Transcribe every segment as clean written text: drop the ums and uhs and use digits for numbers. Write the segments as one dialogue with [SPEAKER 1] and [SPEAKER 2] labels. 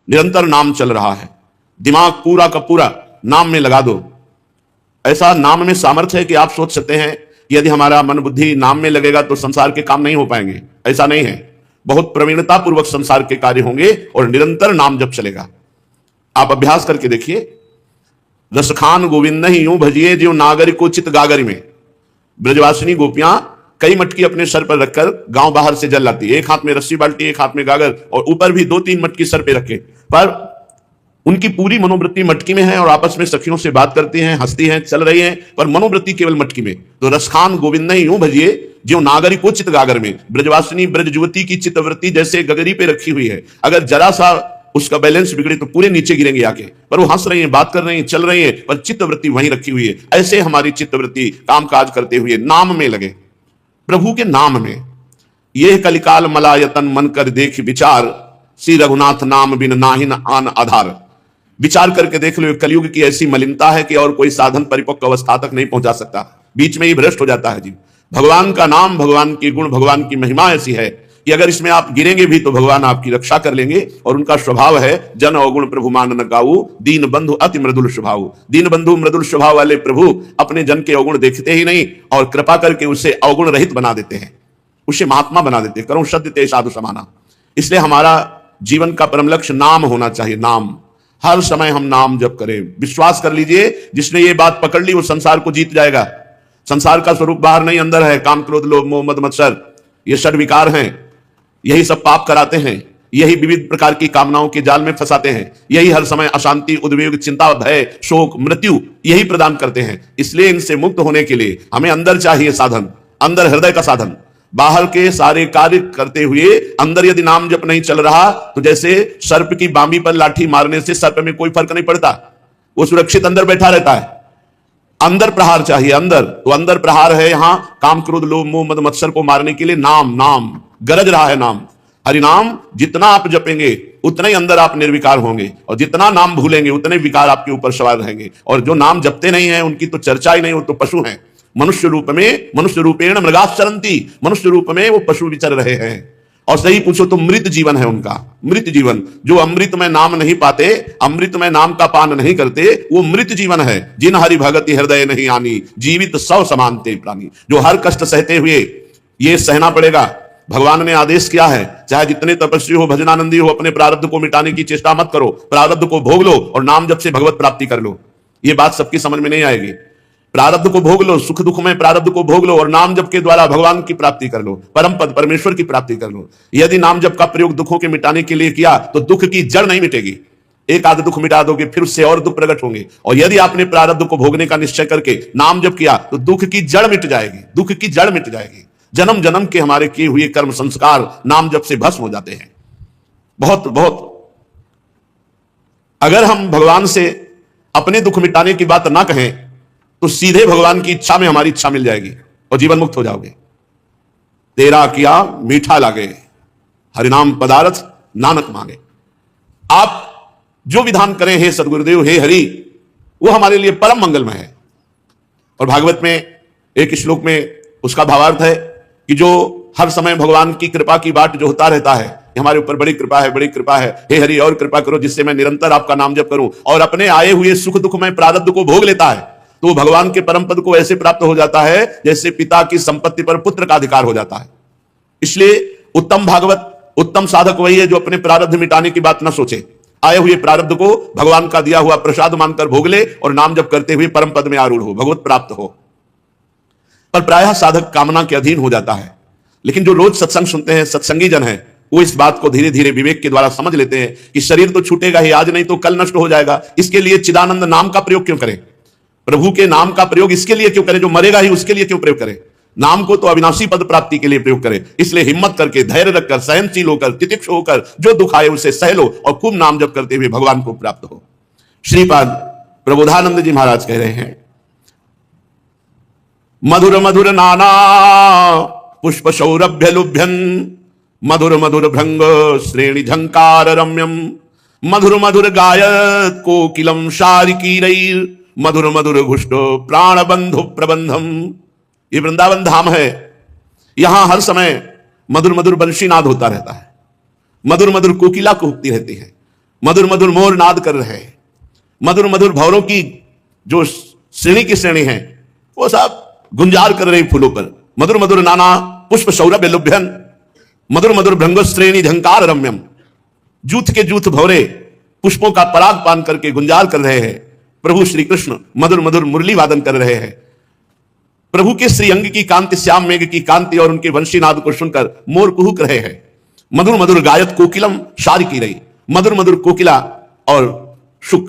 [SPEAKER 1] निरंतर नाम चल रहा है, दिमाग पूरा का पूरा नाम में लगा दो। ऐसा नाम में सामर्थ्य है कि आप सोच सकते हैं कि यदि हमारा मन बुद्धि नाम में लगेगा तो संसार के काम नहीं हो पाएंगे। ऐसा नहीं है, बहुत प्रवीणता पूर्वक संसार के कार्य होंगे और निरंतर नाम जब चलेगा। आप अभ्यास करके देखिए, रसखान गोविंद ही यूं भजिए जो नागरिको चित गागर में। ब्रजवासिनी गोपियां कई मटकी अपने सर पर रखकर गांव बाहर से जल लाती, एक हाथ में रस्सी बाल्टी, एक हाथ में गागर, और ऊपर भी 2-3 मटकी सर पे रखे, पर उनकी पूरी मनोवृत्ति मटकी में है और आपस में सखियों से बात करती हैं, हंसती हैं, चल रही हैं, पर मनोवृत्ति केवल मटकी में। तो रसखान गोविंद ही यूं भजिए जो नागरिको चित गागर में। ब्रजवासिनी ब्रज युवती की चित्तवृत्ति जैसे गगरी पे रखी हुई है, अगर जरा सा उसका बैलेंस बिगड़े तो पूरे नीचे गिरेंगे आके, पर वो हंस रही हैं, बात कर रही हैं, चल रही हैं, पर चित्तवृत्ति वहीं रखी हुई है। ऐसे हमारी चित्तवृत्ति कामकाज करते हुए नाम में लगे, प्रभु के नाम में। यह कलिकाल मलायतन मन कर देख विचार, श्री रघुनाथ नाम बिन नाहिन आन आधार। विचार करके देख लो, कलयुग की ऐसी मलिनता है कि और कोई साधन परिपक्व अवस्था तक नहीं पहुंचा सकता, बीच में ही भ्रष्ट हो जाता है जी। भगवान का नाम, भगवान की गुण, भगवान की महिमा ऐसी है कि अगर इसमें आप गिरेंगे भी तो भगवान आपकी रक्षा कर लेंगे। और उनका स्वभाव है जन अवगुण प्रभु मान न गाऊ, दीन बंधु अति मृदुल स्वभाव। दीन बंधु मृदुल स्वभाव वाले प्रभु अपने जन के अवगुण देखते ही नहीं और कृपा करके उसे अवगुण रहित बना देते हैं, उसे महात्मा बना देते हैं। करो सत्य ते साधु समाना। इसलिए हमारा जीवन का परम लक्ष्य नाम होना चाहिए। नाम, हर समय हम नाम जप करें। विश्वास कर लीजिए, जिसने ये बात पकड़ ली वो संसार को जीत जाएगा। संसार का स्वरूप बाहर नहीं अंदर है। काम, क्रोध, लोभ, मोह, मद, मत्सर, ये षड विकार हैं, यही सब पाप कराते हैं, यही विविध प्रकार की कामनाओं के जाल में फंसाते हैं, यही हर समय अशांति, उद्वेग, चिंता, भय, शोक, मृत्यु यही प्रदान करते हैं। इसलिए इनसे मुक्त होने के लिए हमें अंदर चाहिए साधन, अंदर हृदय का साधन। बाहर के सारे कार्य करते हुए अंदर यदि नाम जप नहीं चल रहा तो जैसे सर्प की बांबी पर लाठी मारने से सर्प में कोई फर्क नहीं पड़ता, वो सुरक्षित अंदर बैठा रहता है। अंदर प्रहार चाहिए, अंदर। तो अंदर प्रहार है यहां काम, क्रोध, लोभ, मोह, मद, मत्सर को मारने के लिए नाम। नाम गरज रहा है, नाम हरिनाम जितना आप जपेंगे उतना ही अंदर आप निर्विकार होंगे, और जितना नाम भूलेंगे उतने विकार आपके ऊपर सवार रहेंगे। और जो नाम जपते नहीं है उनकी तो चर्चा ही नहीं, वो तो पशु हैं। मनुष्य रूप में, मनुष्य रूपेण मृगाश्चरन्ति, मनुष्य रूप में वो पशु विचर रहे हैं। और सही पूछो तो मृत जीवन है उनका, मृत जीवन। जो अमृत में नाम नहीं पाते, अमृत में नाम का पान नहीं करते, वो मृत जीवन है। जिन हरि भगति हृदय नहीं आनी, जीवित सौ समानते प्राणी। जो हर कष्ट सहते हुए ये सहना पड़ेगा। भगवान ने आदेश किया है, चाहे जितने तपस्वी हो, भजनानंदी हो, अपने प्रारब्ध को मिटाने की चेष्टा मत करो, प्रारब्ध को भोग लो और नाम जप से भगवत प्राप्ति कर लो। ये बात सबकी समझ में नहीं आएगी। प्रारब्ध को भोग लो, सुख दुख में प्रारब्ध को भोग लो और नाम जप के द्वारा भगवान की प्राप्ति कर लो, परम पद परमेश्वर की प्राप्ति कर लो। यदि नाम जप का प्रयोग दुखों के मिटाने के लिए किया तो दुख की जड़ नहीं मिटेगी। एक आध दुख मिटा दोगे फिर उससे और दुख प्रकट होंगे। और यदि आपने प्रारब्ध को भोगने का निश्चय करके नाम जप किया तो दुख की जड़ मिट जाएगी, दुख की जड़ मिट जाएगी। जन्म जन्म के हमारे किए हुए कर्म संस्कार नाम जप से भस्म हो जाते हैं। बहुत बहुत अगर हम भगवान से अपने दुख मिटाने की बात ना कहें तो सीधे भगवान की इच्छा में हमारी इच्छा मिल जाएगी और जीवन मुक्त हो जाओगे। तेरा किया मीठा लागे, हरिनाम पदार्थ नानक मांगे। आप जो विधान करें हे सदगुरुदेव, हे हरि, वो हमारे लिए परम मंगलमय है। और भागवत में एक श्लोक में उसका भावार्थ है कि जो हर समय भगवान की कृपा की बाट जो होता रहता है, हमारे ऊपर बड़ी कृपा है, बड़ी कृपा है, हे हरि और कृपा करो जिससे मैं निरंतर आपका नाम जप करूं और अपने आए हुए सुख दुख में प्रारब्ध को भोग लेता है, तो भगवान के परम पद को ऐसे प्राप्त हो जाता है जैसे पिता की संपत्ति पर पुत्र का अधिकार हो जाता है। इसलिए उत्तम भागवत, उत्तम साधक वही है जो अपने प्रारब्ध मिटाने की बात न सोचे, आए हुए प्रारब्ध को भगवान का दिया हुआ प्रसाद मानकर भोग ले और नाम जप करते हुए परम पद में आरूढ़ हो, भगवत प्राप्त हो। पर प्रायः साधक कामना के अधीन हो जाता है। लेकिन जो रोज सत्संग सुनते हैं, सत्संगी जन है, वो इस बात को धीरे धीरे विवेक के द्वारा समझ लेते हैं कि शरीर तो छूटेगा ही, आज नहीं तो कल नष्ट हो जाएगा। इसके लिए चिदानंद नाम का प्रयोग क्यों करें? प्रभु के नाम का प्रयोग इसके लिए क्यों करें? जो मरेगा ही उसके लिए क्यों प्रयोग करें? नाम को तो अविनाशी पद प्राप्ति के लिए प्रयोग करें। इसलिए हिम्मत करके, धैर्य रखकर, सहनशील होकर, तितिक्ष होकर जो दुख आए उसे सह लो और खूब नाम जप करते हुए भगवान को प्राप्त हो। श्रीपाद प्रबोधानंद जी महाराज कह रहे हैं, मधुर मधुर नाना पुष्प सौरभ्य लुभ्यन, मधुर मधुर भृंग श्रेणी झंकार रम्यम, मधुर मधुर गायत कोकिलम शारिकीरैर, मधुर मधुर घुष्ट प्राण बंधु प्रबंधम। ये वृंदावन धाम है, यहां हर समय मधुर मधुर बंशीनाद होता रहता है, मधुर मधुर कोकिला कूकती रहती है, मधुर मधुर मोर नाद कर रहे हैं, मधुर मधुर भौरों की जो श्रेणी की श्रेणी है वो सब गुंजार कर रहे फूलों पर। मधुर मधुर नाना पुष्प सौरभ लुभ्यन, मधुर मधुर भृंग श्रेणी झंकार रम्यम। जूथ के जूथ भौरे पुष्पों का पराग पान करके गुंजार कर रहे हैं। प्रभु श्री कृष्ण मधुर मधुर मुरली वादन कर रहे हैं। प्रभु के श्री अंग की कांति, श्याम मेघ की कांति और उनके वंशीनाद को सुनकर मोर कुहुक रहे हैं। मधुर मधुर गायत कोकिलम शार की रही, मधुर मधुर कोकिला और शुक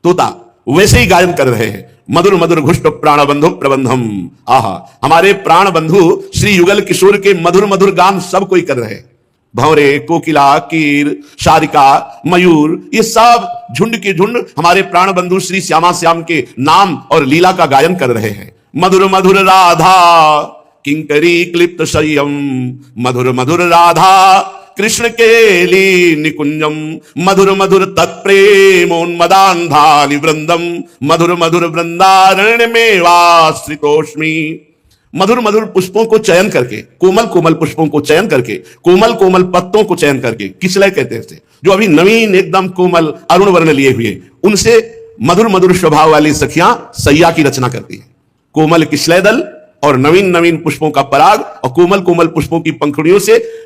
[SPEAKER 1] तोता वैसे ही गायन कर रहे हैं। मधुर मधुर घुष्ट प्राण बंधु प्रबंधम। आहा, हमारे प्राण बंधु श्री युगल किशोर के मधुर मधुर गान सब कोई कर रहे हैं। भंवरे, कोकिला, कीर, शारिका, मयूर, ये सब झुंड के झुंड हमारे प्राण बंधु श्री श्यामा श्याम के नाम और लीला का गायन कर रहे हैं। मधुर मधुर राधा किंकरी क्लिप्त संयम, मधुर मधुर राधा कृष्ण के ली निकुंजम, मधुर मधुर तत्प्रेमोन्मदान्धानि वृंदम, मधुर मधुर वृंदारण्य में वाश्रितोष्मी। मधुर मधुर पुष्पों को चयन करके, कोमल कोमल पुष्पों को चयन करके, कोमल कोमल पत्तों को चयन करके, किसलय कहते हैं जो अभी नवीन एकदम कोमल अरुण वर्ण लिए हुए, उनसे मधुर मधुर स्वभाव वाली सखियां सैया की रचना करती है। कोमल किसलय दल और नवीन नवीन पुष्पों का पराग और कोमल कोमल पुष्पों की पंखुड़ियों से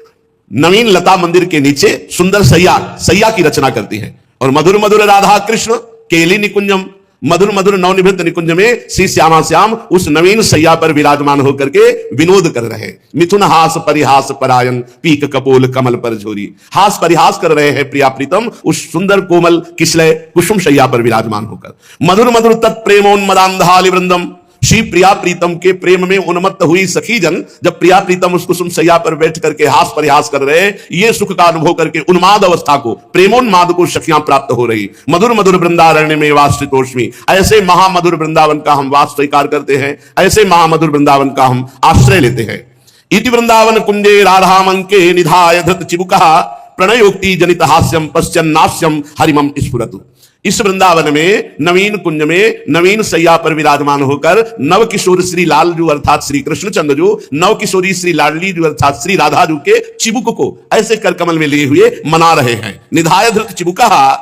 [SPEAKER 1] नवीन लता मंदिर के नीचे सुंदर सैया की रचना करती है। और मधुर मधुर राधा कृष्ण केली निकुंजम, मधुर मधुर नवनिभृत निकुंज में श्री श्यामा श्याम उस नवीन सैया पर विराजमान होकर के विनोद कर रहे। मिथुन हास परिहास परायण, पीक कपोल कमल पर झोरी। हास परिहास कर रहे हैं प्रिया प्रीतम उस सुंदर कोमल किसलय कुसुम सैया पर विराजमान होकर। मधुर मधुर तत्प्रेमोन्मदान्धालि वृंदम। श्री प्रिया प्रीतम के प्रेम में उन्मत्त हुई सखी जन जब प्रिया प्रीतम उस कुसुम सैया पर बैठ करके हास परिहास कर रहे, ये सुख का अनुभव करके उन्माद अवस्था को, प्रेमोन्माद को सखियां प्राप्त हो रही। मधुर मधुर वृंदारण्य में वाश्रितोष्मी। ऐसे महामधुर वृंदावन का हम वास स्वीकार करते हैं, ऐसे महामधुर वृंदावन का हम आश्रय लेते हैं। इति वृंदावन कुंजे राधामंके निधाय धृत चिबुका, प्रणयोक्ति जनित हास्यम पश्चन्नास्यम हरिमम स्फुरतु। इस वृंदावन में नवीन कुंज में नवीन सैया पर विराजमान होकर नव किशोर श्री लालजू अर्थात श्री कृष्णचंद्र जू, नव किशोरी श्री लाडली जू अर्थात श्री राधा जू के चिबुक को ऐसे कर कमल में लिए हुए मना रहे हैं। निधाय धृत चिबुका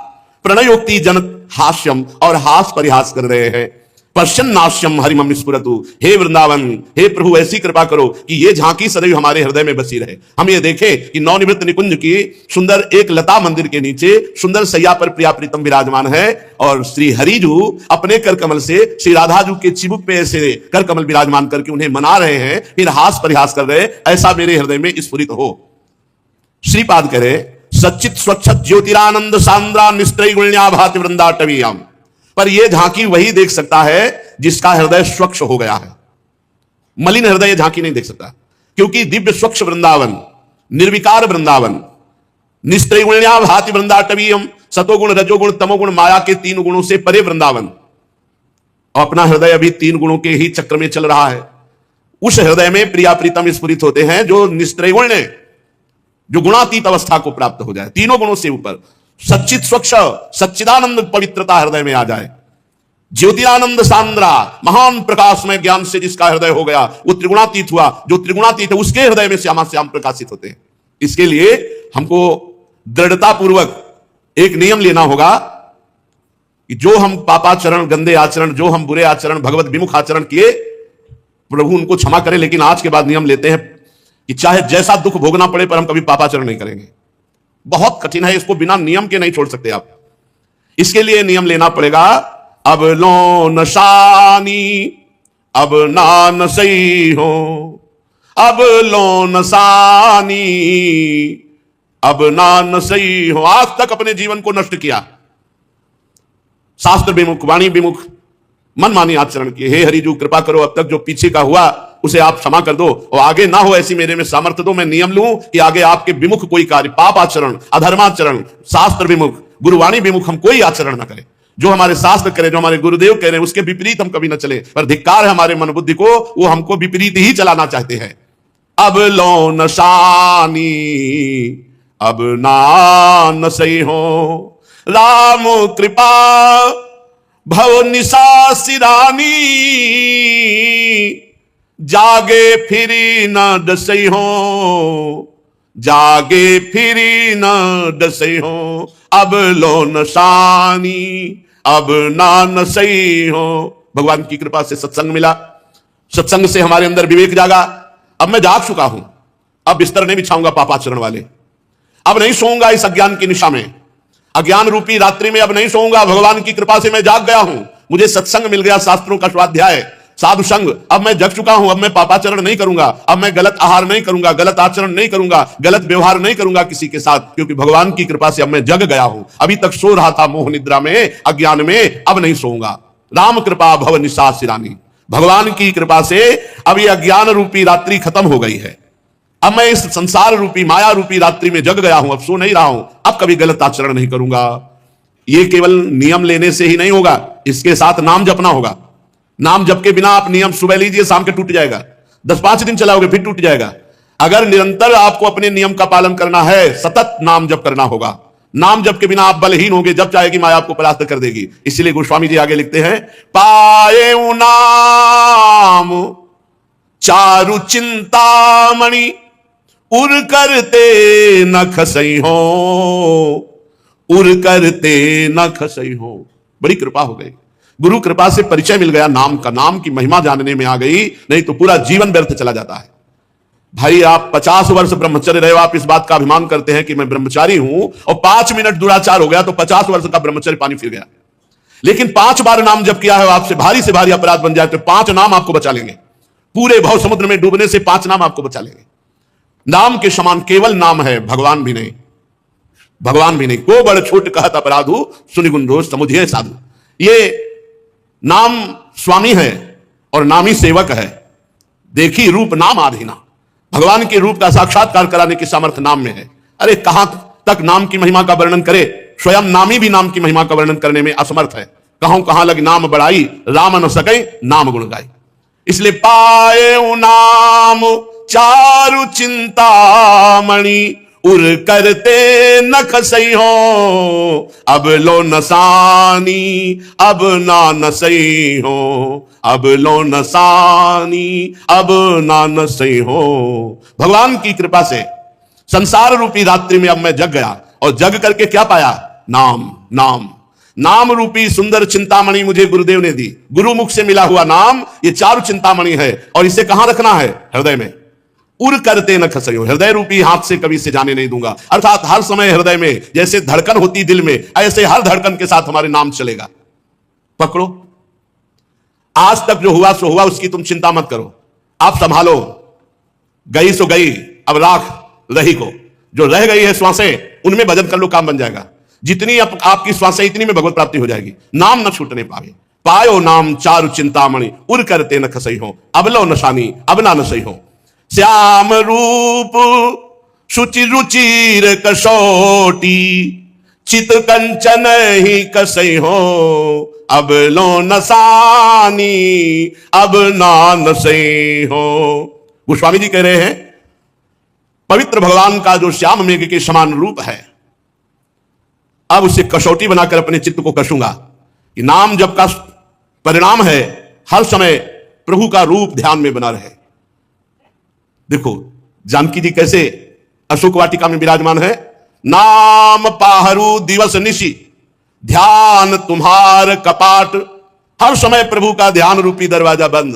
[SPEAKER 1] प्रणयोक्ति जन हास्यम और हास परिहास कर रहे हैं। पश्चन्नास्यम हरिमम स्फुरतु। हे वृंदावन, हे प्रभु ऐसी कृपा करो कि ये झांकी सदैव हमारे हृदय में बसी रहे। हम ये देखें कि नवनिवृत्त निकुंज की सुंदर एक लता मंदिर के नीचे सुंदर सैया पर प्रिया प्रीतम विराजमान है और श्री हरिजू अपने कर कमल से श्री राधाजू के चिबुक पे ऐसे कर कमल विराजमान करके उन्हें मना रहे हैं, फिर हास परिहास कर रहे। ऐसा मेरे हृदय में स्फुरित हो। श्रीपाद करे सच्चित स्वच्छ ज्योतिरानंद सांद्रा निस्त्रैगुण्या भाति वृंदाटवीयाम। पर यह झांकी वही देख सकता है जिसका हृदय स्वच्छ हो गया है। मलिन हृदय यह झांकी नहीं देख सकता, क्योंकि दिव्य स्वच्छ वृंदावन, निर्विकार वृंदावन, निस्त्रैगुण्या भाति वृंदाटवीयम, सतोगुण रजोगुण तमोगुण माया के तीन गुणों से परे वृंदावन। और अपना हृदय अभी तीन गुणों के ही चक्र में चल रहा है। उस हृदय में प्रिया प्रीतम स्फुरित होते हैं जो निस्त्रैगुण्य, जो गुणातीत अवस्था को प्राप्त हो जाए, तीनों गुणों से ऊपर सच्चित स्वच्छ सच्चिदानंद पवित्रता हृदय में आ जाए। ज्योतिरानंद सांद्रा, महान प्रकाश में ज्ञान से जिसका हृदय हो गया वो त्रिगुणातीत हुआ। जो त्रिगुणातीत है उसके हृदय में श्यामा श्याम प्रकाशित होते हैं। इसके लिए हमको दृढ़ता पूर्वक एक नियम लेना होगा कि जो हम पापाचरण, गंदे आचरण, जो हम बुरे आचरण, भगवत विमुख आचरण किए, प्रभु उनको क्षमा करे। लेकिन आज के बाद नियम लेते हैं कि चाहे जैसा दुख भोगना पड़े पर हम कभी पापाचरण नहीं करेंगे। बहुत कठिन है, इसको बिना नियम के नहीं छोड़ सकते आप। इसके लिए नियम लेना पड़ेगा। अब लो नशानी अब ना नसई हो, अब लो नसानी अब ना नसई हो। आज तक अपने जीवन को नष्ट किया, शास्त्र विमुख, वाणी विमुख, मनमानी आचरण किए। हे हरिजू कृपा करो, अब तक जो पीछे का हुआ उसे आप क्षमा कर दो और आगे ना हो ऐसी मेरे में सामर्थ्य दो। मैं नियम लूं कि आगे आपके विमुख कोई कार्य, पाप आचरण, अधर्माचरण, शास्त्र विमुख, गुरुवाणी विमुख हम कोई आचरण ना करें। जो हमारे शास्त्र करें, जो हमारे गुरुदेव कह रहे हैं उसके विपरीत हम कभी ना चले। पर धिक्कार है हमारे मन बुद्धि को, वो हमको विपरीत ही चलाना चाहते हैं। अब लो नशानी अब ना नसई हो, राम कृपा भव निशा सिरानी, जागे फिरी न डसई हो, जागे फिरी न डसई हो। अब लो नशानी, अब ना नशई हो। भगवान की कृपा से सत्संग मिला, सत्संग से हमारे अंदर विवेक जागा। अब मैं जाग चुका हूं, अब बिस्तर नहीं बिछाऊंगा पापाचरण वाले, अब नहीं सोऊंगा इस अज्ञान की निशा में, अज्ञान रूपी रात्रि में अब नहीं सोऊंगा। भगवान की कृपा से मैं जाग गया हूं, मुझे सत्संग मिल गया, शास्त्रों का स्वाध्याय, साधु संग। अब मैं जग चुका हूं, अब मैं पापाचरण नहीं करूंगा, अब मैं गलत आहार नहीं करूंगा, गलत आचरण नहीं करूंगा, गलत व्यवहार नहीं करूंगा किसी के साथ, क्योंकि भगवान की कृपा से अब मैं जग गया हूं। अभी तक सो रहा था मोह निद्रा में, अज्ञान में, अब नहीं सोऊंगा। राम कृपा भव निशा सिरानी, भगवान की कृपा से अब ये अज्ञान रूपी रात्रि खत्म हो गई है। अब मैं इस संसार रूपी माया रूपी रात्रि में जग गया हूं, अब सो नहीं रहा हूं, अब कभी गलत आचरण नहीं करूंगा। ये केवल नियम लेने से ही नहीं होगा, इसके साथ नाम जपना होगा। नाम जप के बिना आप नियम सुबह लीजिए, शाम के टूट जाएगा, 10-5 दिन चलाओगे फिर टूट जाएगा। अगर निरंतर आपको अपने नियम का पालन करना है, सतत नाम जप करना होगा। नाम जप के बिना आप बलहीन होंगे, जब चाहेगी माया आपको परास्त कर देगी। इसीलिए गोस्वामी जी आगे लिखते हैं, पाए नाम चारु चिंतामणि, उर करते न खसई हो, उर करते न खसई हो। बड़ी कृपा हो गई, गुरु कृपा से परिचय मिल गया नाम का, नाम की महिमा जानने में आ गई, नहीं तो पूरा जीवन व्यर्थ चला जाता है। भाई आप 50 वर्ष ब्रह्मचर्य रहे हो, आप इस बात का अभिमान करते हैं कि मैं ब्रह्मचारी हूं, और 5 मिनट दुराचार हो गया तो 50 वर्ष का ब्रह्मचर्य पानी फिर गया। लेकिन 5 बार नाम जब किया है, आपसे भारी से भारी अपराध बन जाए तो 5 नाम आपको बचा लेंगे। पूरे भव समुद्र में डूबने से 5 नाम आपको बचा लेंगे। नाम के समान केवल नाम है, भगवान भी नहीं, भगवान भी नहीं। को बड़ छोट कहत अपराधु, सुनि गुण दोष समुझिए साधु। ये नाम स्वामी है और नामी सेवक है। देखी रूप नाम आधीना, भगवान के रूप का साक्षात्कार कराने की सामर्थ्य नाम में है। अरे कहां तक नाम की महिमा का वर्णन करे, स्वयं नामी भी नाम की महिमा का वर्णन करने में असमर्थ है। कहां लग नाम बड़ाई, राम न सके नाम गुण गाई। इसलिए पाए नाम चारु चिंतामणि, उर करते न खसई हो, अब लो नसानी, अब ना नसई हो, अब लो नसानी, अब ना नसई हो। भगवान की कृपा से संसार रूपी रात्रि में अब मैं जग गया, और जग करके क्या पाया? नाम। नाम नाम रूपी सुंदर चिंतामणि मुझे गुरुदेव ने दी। गुरुमुख से मिला हुआ नाम ये चारु चिंतामणि है, और इसे कहां रखना है? हृदय में। उर करते न खसयो, हृदय रूपी हाथ से कभी से जाने नहीं दूंगा। अर्थात हर समय हृदय में जैसे धड़कन होती दिल में, ऐसे हर धड़कन के साथ हमारे नाम चलेगा। पकड़ो, आज तक जो हुआ सो हुआ, उसकी तुम चिंता मत करो, आप संभालो। गई सो गई, अब राख रही को। जो रह गई है श्वासें, उनमें भजन कर लो, काम बन जाएगा। जितनी आपकी श्वासें, इतनी में भगवत प्राप्ति हो जाएगी। नाम न छूटने पावे, पायो नाम चारु चिंतामणि, उर करते न खसई हो, अब लो नशानी, अब ना नसई हो। श्याम रूप शुचि रुचिर कसोटी, चित कंचन ही कसई हो, अब लो नसानी, अब ना नसई हो। गोस्वामी जी कह रहे हैं, पवित्र भगवान का जो श्याम मेघ के समान रूप है, अब उसे कसौटी बनाकर अपने चित्त को कसूंगा। कि नाम जप का परिणाम है हर समय प्रभु का रूप ध्यान में बना रहे। देखो जानकी जी कैसे अशोक वाटिका में विराजमान है। नाम पाहरू दिवस निशि, ध्यान तुम्हार कपाट। हर समय प्रभु का ध्यान रूपी दरवाजा बंद,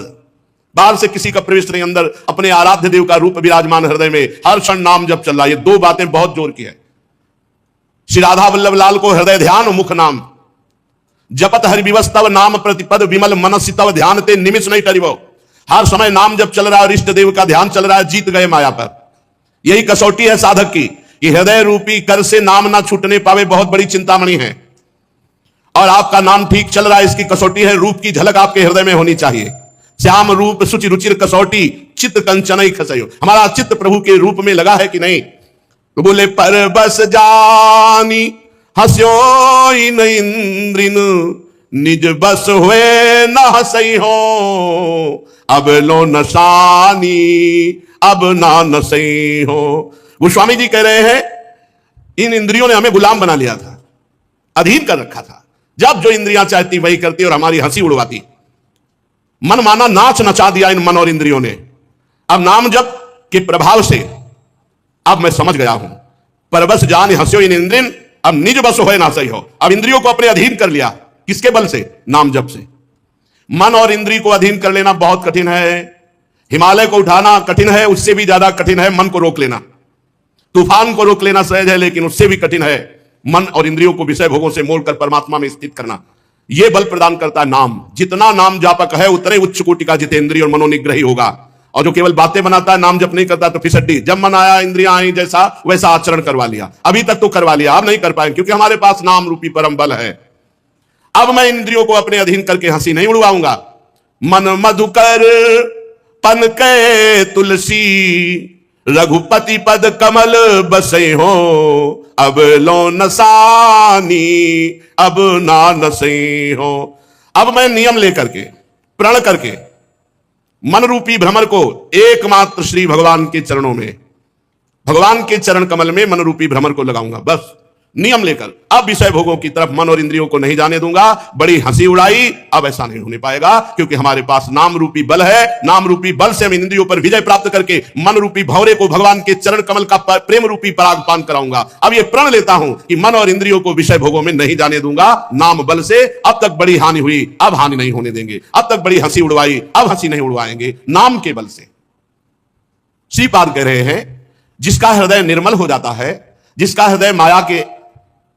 [SPEAKER 1] बाहर से किसी का प्रवेश नहीं, अंदर अपने आराध्य देव का रूप विराजमान हृदय में। हर क्षण नाम जप चल रहा है। ये 2 बातें बहुत जोर की है। श्री राधा वल्लभ लाल को हृदय ध्यान मुख नाम, जपत हरि विवस तव नाम प्रतिपद, विमल मनसि तव ध्यान ते निमिष नहीं टरिवो। हर समय नाम जब चल रहा है और इष्ट देव का ध्यान चल रहा है, जीत गए माया पर। यही कसौटी है साधक की, कि हृदय रूपी कर से नाम ना छूटने पावे, बहुत बड़ी चिंतामणि है। और आपका नाम ठीक चल रहा है, इसकी कसौटी है, रूप की झलक आपके हृदय में होनी चाहिए। श्याम रूप सुचि रुचिर कसौटी, चित्त कंचन ही खसयो। हमारा चित्त प्रभु के रूप में लगा है कि नहीं? तो बोले पर बस जानी हस्यो न इंद्रिन, निज बस हुए न हसई हो, अब लो नशानी, अब ना नसई हो। गोस्वामी जी कह रहे हैं, इन इंद्रियों ने हमें गुलाम बना लिया था, अधीन कर रखा था। जब जो इंद्रियां चाहती वही करती और हमारी हंसी उड़वाती। मन माना नाच नचा दिया इन मन और इंद्रियों ने। अब नाम जप के प्रभाव से अब मैं समझ गया हूं। परबस जान हंस्यो इन इंद्रिन, अब निज बस हो ना सही हो। अब इंद्रियों को अपने अधीन कर लिया, किसके बल से? नाम जप से। मन और इंद्रिय को अधीन कर लेना बहुत कठिन है। हिमालय को उठाना कठिन है, उससे भी ज्यादा कठिन है मन को रोक लेना। तूफान को रोक लेना सहज है, लेकिन उससे भी कठिन है मन और इंद्रियों को विषय भोगों से मोड़कर परमात्मा में स्थित करना। यह बल प्रदान करता है नाम। जितना नाम जापक है उतने उच्च कोटि का जितेंद्रिय और मनोनिग्रही होगा। और जो केवल बातें बनाता है, नाम जप नहीं करता, तो फिसड्डी। जब मन आया, इंद्रियां आई, जैसा वैसा आचरण करवा लिया। अभी तक तो करवा लिया, अब नहीं कर पाएंगे, क्योंकि हमारे पास नाम रूपी परम बल है। अब मैं इंद्रियों को अपने अधीन करके हंसी नहीं उड़वाऊंगा। मन मधुकर पन के तुलसी, रघुपति पद कमल बसे हो। अब लो नसानी, अब ना नसे हो। अब मैं नियम लेकर के, प्रण करके मन रूपी भ्रमर को एकमात्र श्री भगवान के चरणों में, भगवान के चरण कमल में मन रूपी भ्रमर को लगाऊंगा, बस नियम लेकर। अब विषय भोगों की तरफ मन और इंद्रियों को नहीं जाने दूंगा। बड़ी हंसी उड़ाई, अब ऐसा नहीं होने पाएगा, क्योंकि हमारे पास नाम रूपी बल है। नाम रूपी बल से हम इंद्रियों पर विजय प्राप्त करके मन रूपी भंवरे को भगवान के चरण कमल का प्रेम रूपी परागपान कराऊंगा। अब ये प्रण लेता हूं कि मन और इंद्रियों को विषय भोगों में नहीं जाने दूंगा नाम बल से। अब तक बड़ी हानि हुई, अब हानि नहीं होने देंगे। अब तक बड़ी हंसी उड़वाई, अब हंसी नहीं उड़वाएंगे, नाम के बल से। श्रीपाद कह रहे हैं, जिसका हृदय निर्मल हो जाता है, जिसका हृदय माया के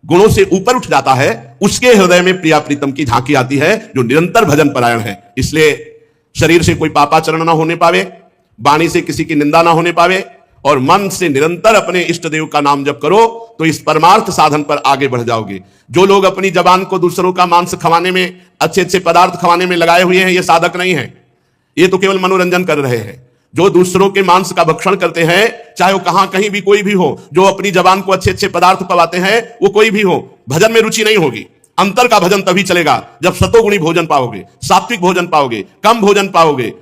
[SPEAKER 1] गुणों से ऊपर उठ जाता है, उसके हृदय में प्रिया प्रीतम की झांकी आती है, जो निरंतर भजन परायण है। इसलिए शरीर से कोई पापाचरण ना होने पावे, वाणी से किसी की निंदा ना होने पावे, और मन से निरंतर अपने इष्ट देव का नाम जप करो, तो इस परमार्थ साधन पर आगे बढ़ जाओगे। जो लोग अपनी जबान को दूसरों का मांस खवाने में, अच्छे अच्छे पदार्थ खवाने में लगाए हुए हैं, ये साधक नहीं है, ये तो केवल मनोरंजन कर रहे हैं। जो दूसरों के मांस का भक्षण करते हैं, चाहे वो कहां कहीं भी कोई भी हो, जो अपनी जबान को अच्छे अच्छे पदार्थ पवाते हैं, वो कोई भी हो, भजन में रुचि नहीं होगी। अंतर का भजन तभी चलेगा जब सतोगुणी भोजन पाओगे, सात्विक भोजन पाओगे, कम भोजन पाओगे।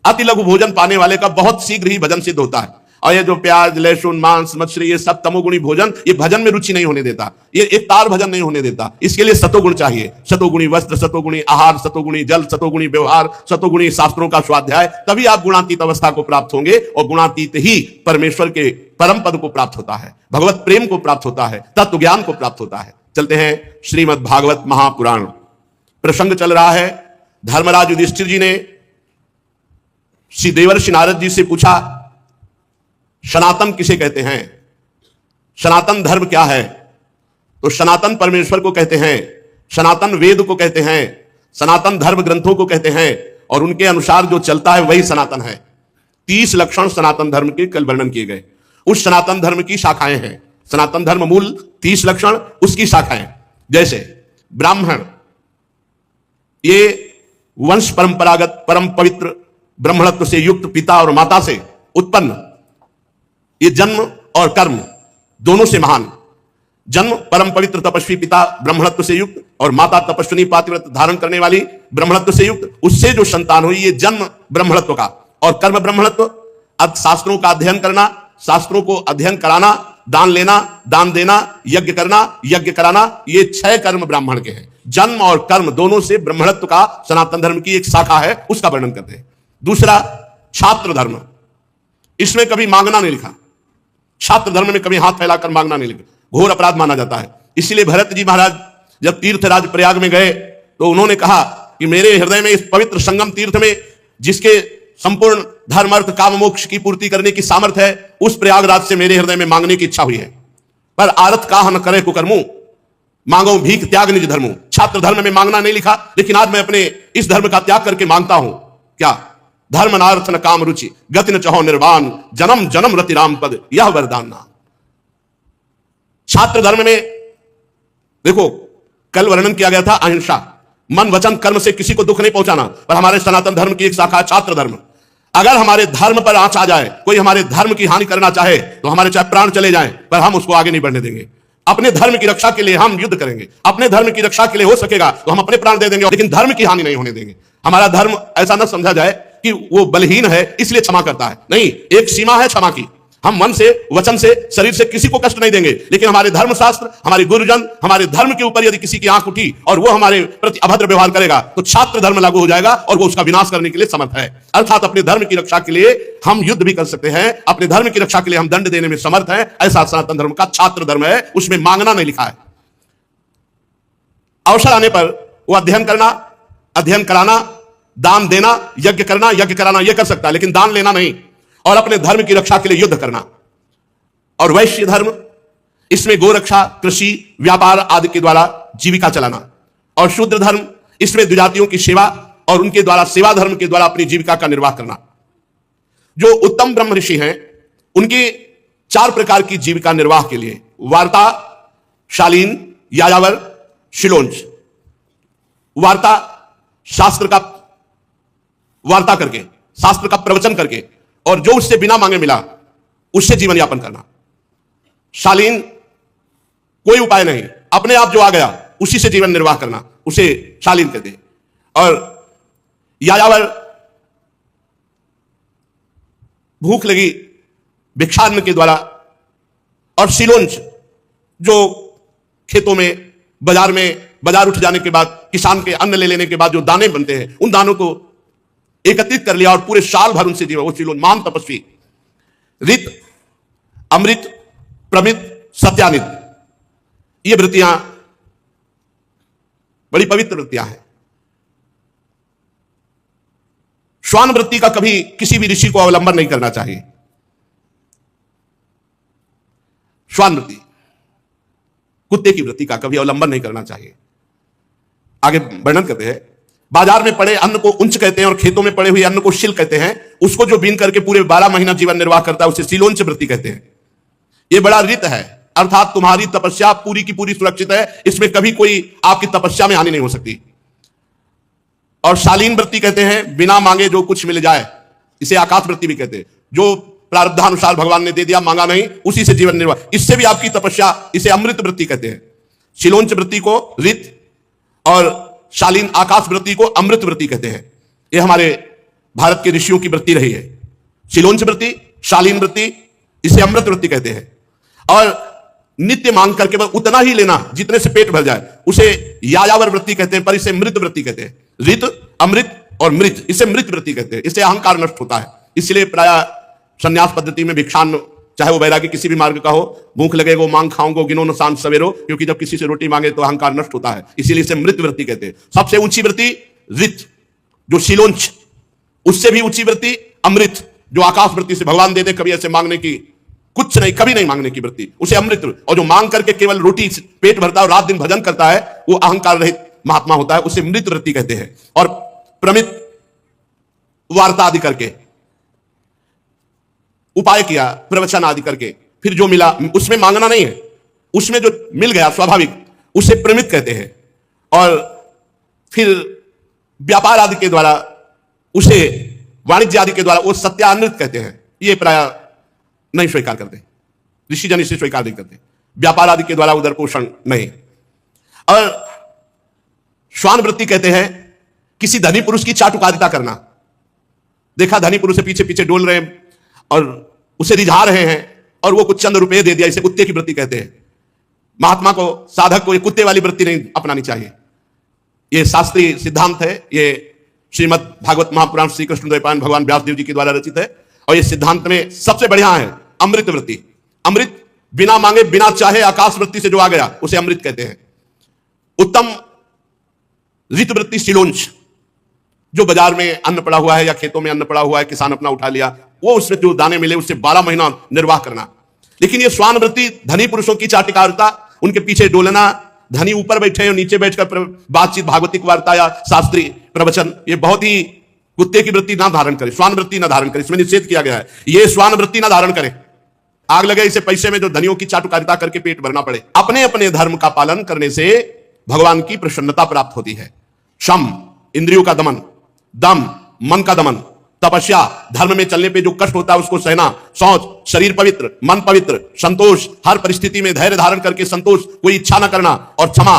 [SPEAKER 1] अति लघु भोजन पाने वाले का बहुत शीघ्र ही भजन सिद्ध होता है। और ये जो प्याज, लहसुन, मांस, मछली, ये सब तमोगुणी भोजन, ये भजन में रुचि नहीं होने देता, ये एक तार भजन नहीं होने देता। इसके लिए सतोगुण चाहिए। सतोगुणी वस्त्र, सतोगुणी आहार, सतोगुणी जल, सतोगुणी व्यवहार, सतोगुणी शास्त्रों का स्वाध्याय, तभी आप गुणातीत अवस्था को प्राप्त होंगे। और गुणातीत ही परमेश्वर के परम पद को प्राप्त होता है, भगवत प्रेम को प्राप्त होता है, तत्व ज्ञान को प्राप्त होता है। चलते हैं श्रीमद् भागवत महापुराण। प्रसंग चल रहा है, धर्मराज युधिष्ठिर जी ने श्री देवर्षि नारद जी से पूछा, सनातन किसे कहते हैं? सनातन धर्म क्या है? तो सनातन परमेश्वर को कहते हैं, सनातन वेद को कहते हैं, सनातन धर्म ग्रंथों को कहते हैं, और उनके अनुसार जो चलता है वही सनातन है। 30 लक्षण सनातन धर्म के कल वर्णन किए गए। उस सनातन धर्म की शाखाएं हैं। सनातन धर्म मूल 30 लक्षण, उसकी शाखाएं जैसे ब्राह्मण, ये वंश परंपरागत परम पवित्र ब्राह्मणत्व से युक्त पिता और माता से उत्पन्न, ये जन्म और कर्म दोनों से महान। जन्म परम पवित्र तपस्वी पिता ब्राह्मणत्व से युक्त, और माता तपस्विनी पातिव्रत धारण करने वाली ब्राह्मणत्व से युक्त, उससे जो संतान हुई, ये जन्म ब्राह्मणत्व का। और कर्म ब्राह्मणत्व, शास्त्रों का अध्ययन करना, शास्त्रों को अध्ययन कराना, दान लेना, दान देना, यज्ञ करना, यज्ञ कराना, ये 6 कर्म ब्राह्मण के हैं। जन्म और कर्म दोनों से ब्राह्मणत्व का सनातन धर्म की एक शाखा है, उसका वर्णन करते हैं। दूसरा छात्र धर्म, इसमें कभी मांगना नहीं लिखा। छात्र धर्म में कभी हाथ फैलाकर मांगना नहीं लिखा, घोर अपराध माना जाता है। इसलिए भरत जी महाराज जब तीर्थराज प्रयाग में गए, तो उन्होंने कहा कि मेरे हृदय में, इस पवित्र संगम तीर्थ में, जिसके संपूर्ण धर्म अर्थ काम मोक्ष की पूर्ति करने की सामर्थ्य है, उस प्रयागराज से मेरे हृदय में मांगने की इच्छा हुई है। पर आरत काह न करे कुकर्मू, मांगो भीख त्याग निज धर्मू। छात्र धर्म में मांगना नहीं लिखा, लेकिन आज मैं अपने इस धर्म का त्याग करके मांगता हूं। क्या? धर्म नार्थ न काम रुचि, गति न चहो निर्वाण, जन्म जन्म रति राम पद, यह वरदान ना। छात्र धर्म में देखो, कल वर्णन किया गया था अहिंसा, मन वचन कर्म से किसी को दुख नहीं पहुंचाना। पर हमारे सनातन धर्म की एक शाखा है छात्र धर्म। अगर हमारे धर्म पर आंच आ जाए, कोई हमारे धर्म की हानि करना चाहे, तो हमारे चाहे प्राण चले जाएं, पर हम उसको आगे नहीं बढ़ने देंगे। अपने धर्म की रक्षा के लिए हम युद्ध करेंगे, अपने धर्म की रक्षा के लिए हो सकेगा तो हम अपने प्राण दे देंगे, लेकिन धर्म की हानि नहीं होने देंगे। हमारा धर्म ऐसा न समझा जाए कि वो बलहीन है इसलिए क्षमा करता है, नहीं, एक सीमा है क्षमा की। हम मन से, वचन से, शरीर से किसी को कष्ट नहीं देंगे, लेकिन हमारे धर्मशास्त्र, हमारे गुरुजन, हमारे धर्म के ऊपर यदि किसी की आंख उठी और वो हमारे प्रति अभद्र व्यवहार करेगा, तो छात्र धर्म लागू हो जाएगा और वो उसका विनाश करने के लिए समर्थ है। अर्थात अपने धर्म की रक्षा के लिए हम युद्ध भी कर सकते हैं, अपने धर्म की रक्षा के लिए हम दंड देने में समर्थ हैं। ऐसा सनातन धर्म का छात्र धर्म है, उसमें मांगना नहीं लिखा है। अवसर आने पर वो अध्ययन करना, अध्ययन कराना, दान देना, यज्ञ करना, यज्ञ कराना, यह कर सकता है, लेकिन दान लेना नहीं। और अपने धर्म की रक्षा के लिए युद्ध करना। और वैश्य धर्म, इसमें गोरक्षा, कृषि, व्यापार आदि के द्वारा जीविका चलाना। और शूद्र धर्म, इसमें द्विजातियों की सेवा और उनके द्वारा सेवा धर्म के द्वारा अपनी जीविका का निर्वाह करना। जो उत्तम ब्रह्म ऋषि हैं, उनके 4 प्रकार की जीविका निर्वाह के लिए वार्ता, शालीन, यायावर, शिलोंच। वार्ता, शास्त्र का वार्ता करके, शास्त्र का प्रवचन करके, और जो उससे बिना मांगे मिला उससे जीवन यापन करना। शालीन, कोई उपाय नहीं, अपने आप जो आ गया उसी से जीवन निर्वाह करना, उसे शालीन कहते हैं। और यायावर, भूख लगी भिक्षान्न के द्वारा। और शिलोंच, जो खेतों में, बाजार उठ जाने के बाद, किसान के अन्न ले लेने के बाद जो दाने बनते हैं, उन दानों को एकत्रित कर लिया और पूरे साल भर उनसे जीवन। वो शिलोंच, महान तपस्वी। रित, अमृत, प्रमित, सत्यानित, ये वृत्तियां बड़ी पवित्र वृत्तियां हैं। श्वान वृत्ति का कभी किसी भी ऋषि को अवलंबन नहीं करना चाहिए। श्वान वृत्ति, कुत्ते की वृत्ति का कभी अवलंबन नहीं करना चाहिए। आगे वर्णन करते हैं, बाजार में पड़े अन्न को उंच कहते हैं और खेतों में पड़े हुए अन्न को शिल कहते हैं। उसको जो बीन करके पूरे 12 महीना जीवन निर्वाह करता है उसे शिलोंच वृत्ति कहते हैं। यह बड़ा रित है, अर्थात तुम्हारी तपस्या पूरी की पूरी सुरक्षित है, इसमें कभी कोई आपकी तपस्या में हानि नहीं हो सकती। और शालीन वृत्ति कहते हैं, बिना मांगे जो कुछ मिल जाए, इसे आकाश वृत्ति भी कहते हैं। जो प्रारब्धानुसार भगवान ने दे दिया, मांगा नहीं, उसी से जीवन निर्वाह, इससे भी आपकी तपस्या, इसे अमृत वृत्ति कहते हैं। शिलोंच वृत्ति को रित और शालीन आकाश वृत्ति को अमृत वृत्ति कहते हैं। यह हमारे भारत के ऋषियों की वृत्ति रही है। शिलोंच वृत्ति, शालीन वृत्ति, इसे अमृत वृत्ति कहते हैं। और नित्य मांग करके बस उतना ही लेना जितने से पेट भर जाए, उसे यायावर वृत्ति कहते हैं, पर इसे मृत वृत्ति कहते हैं। रित, अमृत और मृत, इसे मृत वृत्ति कहते हैं। इससे अहंकार नष्ट होता है। इसलिए प्राय संन्यास पद्धति में भिक्षान्न, चाहे वो वैरागी किसी भी मार्ग का हो, भूख लगेगो मांग खाऊंगो गिनो न सांझ सवेरो, क्योंकि जब किसी से रोटी मांगे तो अहंकार नष्ट होता है, इसीलिए इसे मृत वृत्ति कहते हैं। सबसे ऊंची वृत्ति रित, जो शिलोंच, उससे भी ऊंची वृत्ति अमृत, जो आकाश वृत्ति से भगवान देते, कभी ऐसे मांगने की कुछ नहीं, कभी नहीं मांगने की वृत्ति, उसे अमृत। और जो मांग करके केवल रोटी पेट भरता है और रात दिन भजन करता है, वो अहंकार रहित महात्मा होता है, उसे मृत वृत्ति कहते हैं। और प्रमित, वार्ता आदि करके, उपाय किया, प्रवचन आदि करके, फिर जो मिला उसमें मांगना नहीं है, उसमें जो मिल गया स्वाभाविक, उसे प्रमित कहते हैं। और फिर व्यापार आदि के द्वारा, उसे वाणिज्य आदि के द्वारा, वो सत्यान्वित कहते हैं। ये प्राय नहीं स्वीकार करते, ऋषिजन इसे स्वीकार नहीं करते, व्यापार आदि के द्वारा उदर पोषण नहीं। और श्वान वृत्ति कहते हैं किसी धनी पुरुष की चाटुकारिता करना। देखा धनी पुरुष से पीछे पीछे डोल रहे हैं और उसे रिझा रहे हैं और वो कुछ चंद रुपए दे दिया, इसे कुत्ते की वृत्ति कहते हैं। महात्मा को, साधक को ये कुत्ते वाली वृत्ति नहीं अपनानी चाहिए। ये शास्त्रीय सिद्धांत है, ये श्रीमद् भागवत महापुराण श्री कृष्ण द्वैपायन भगवान व्यासदेव जी के द्वारा रचित है। और ये सिद्धांत में सबसे बढ़िया है अमृत वृत्ति। अमृत, बिना मांगे बिना चाहे आकाश वृत्ति से जो आ गया उसे अमृत कहते हैं। उत्तम रित वृत्ति शिलोंच, जो बाजार में अन्न पड़ा हुआ है या खेतों में अन्न पड़ा हुआ है, किसान अपना उठा लिया, वो उसमें जो दाने मिले उससे 12 महीना निर्वाह करना। लेकिन ये श्वान वृत्ति धनी पुरुषों की चाटुकारिता, उनके पीछे डोलना, धनी ऊपर बैठे और नीचे बैठकर बातचीत, भागवतिक वार्ता या शास्त्रीय प्रवचन, ये बहुत ही कुत्ते की वृत्ति ना धारण करे, श्वान वृत्ति ना धारण करे, इसमें निषेध किया गया है। ये श्वान वृत्ति ना धारण करे, आग लगे इसे पैसे में जो धनियों की चाटुकारिता करके पेट भरना पड़े। अपने अपने धर्म का पालन करने से भगवान की प्रसन्नता प्राप्त होती है। शम, इंद्रियों का दमन, दम, मन का दमन, तपस्या, धर्म में चलने पे जो कष्ट होता है उसको सहना, शौच, शरीर पवित्र, मन पवित्र, संतोष, हर परिस्थिति में धैर्य धारण करके संतोष, कोई इच्छा ना करना, और क्षमा,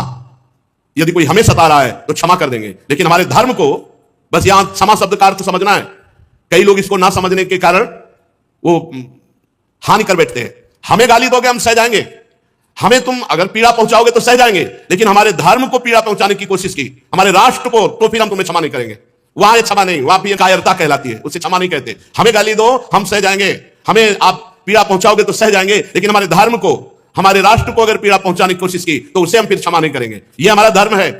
[SPEAKER 1] यदि कोई हमें सता रहा है तो क्षमा कर देंगे। लेकिन हमारे धर्म को बस यहां क्षमा शब्द का अर्थ समझना है। कई लोग इसको ना समझने के कारण वो हानि कर बैठते हैं। हमें गाली दोगे हम सह जाएंगे, हमें तुम अगर पीड़ा पहुंचाओगे तो सह जाएंगे, लेकिन हमारे धर्म को पीड़ा पहुंचाने की कोशिश की, हमारे राष्ट्र को, तो फिर हम तुम्हें क्षमा नहीं करेंगे। वहां क्षमा नहीं, वहां भी कायरता कहलाती है, उसे क्षमा नहीं कहते। हमें गाली दो हम सह जाएंगे, हमें आप पीड़ा पहुंचाओगे तो सह जाएंगे, लेकिन हमारे धर्म को, हमारे राष्ट्र को अगर पीड़ा पहुंचाने की कोशिश की तो उसे हम फिर क्षमा नहीं करेंगे। यह हमारा धर्म है।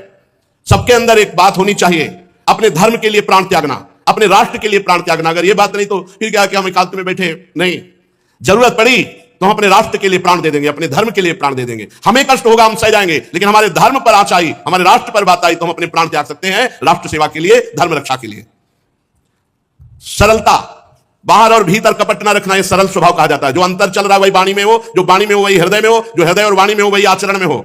[SPEAKER 1] सबके अंदर एक बात होनी चाहिए, अपने धर्म के लिए प्राण त्यागना, अपने राष्ट्र के लिए प्राण त्यागना। अगर ये बात नहीं तो फिर क्या कि हम एकांत में बैठे नहीं, जरूरत पड़ी तो हम अपने राष्ट्र के लिए प्राण दे देंगे, अपने धर्म के लिए प्राण दे देंगे। हमें कष्ट होगा, हम सह जाएंगे, लेकिन हमारे धर्म पर आँच आई, हमारे राष्ट्र पर बात आई तो हम अपने प्राण त्याग सकते हैं राष्ट्र सेवा के लिए, धर्म रक्षा के लिए। सरलता, बाहर और भीतर कपट ना रखना, यह सरल स्वभाव कहा जाता है। जो अंतर चल रहा है वही वाणी में हो, जो वाणी में हो वही हृदय में हो, जो हृदय और वाणी में हो वही आचरण में हो,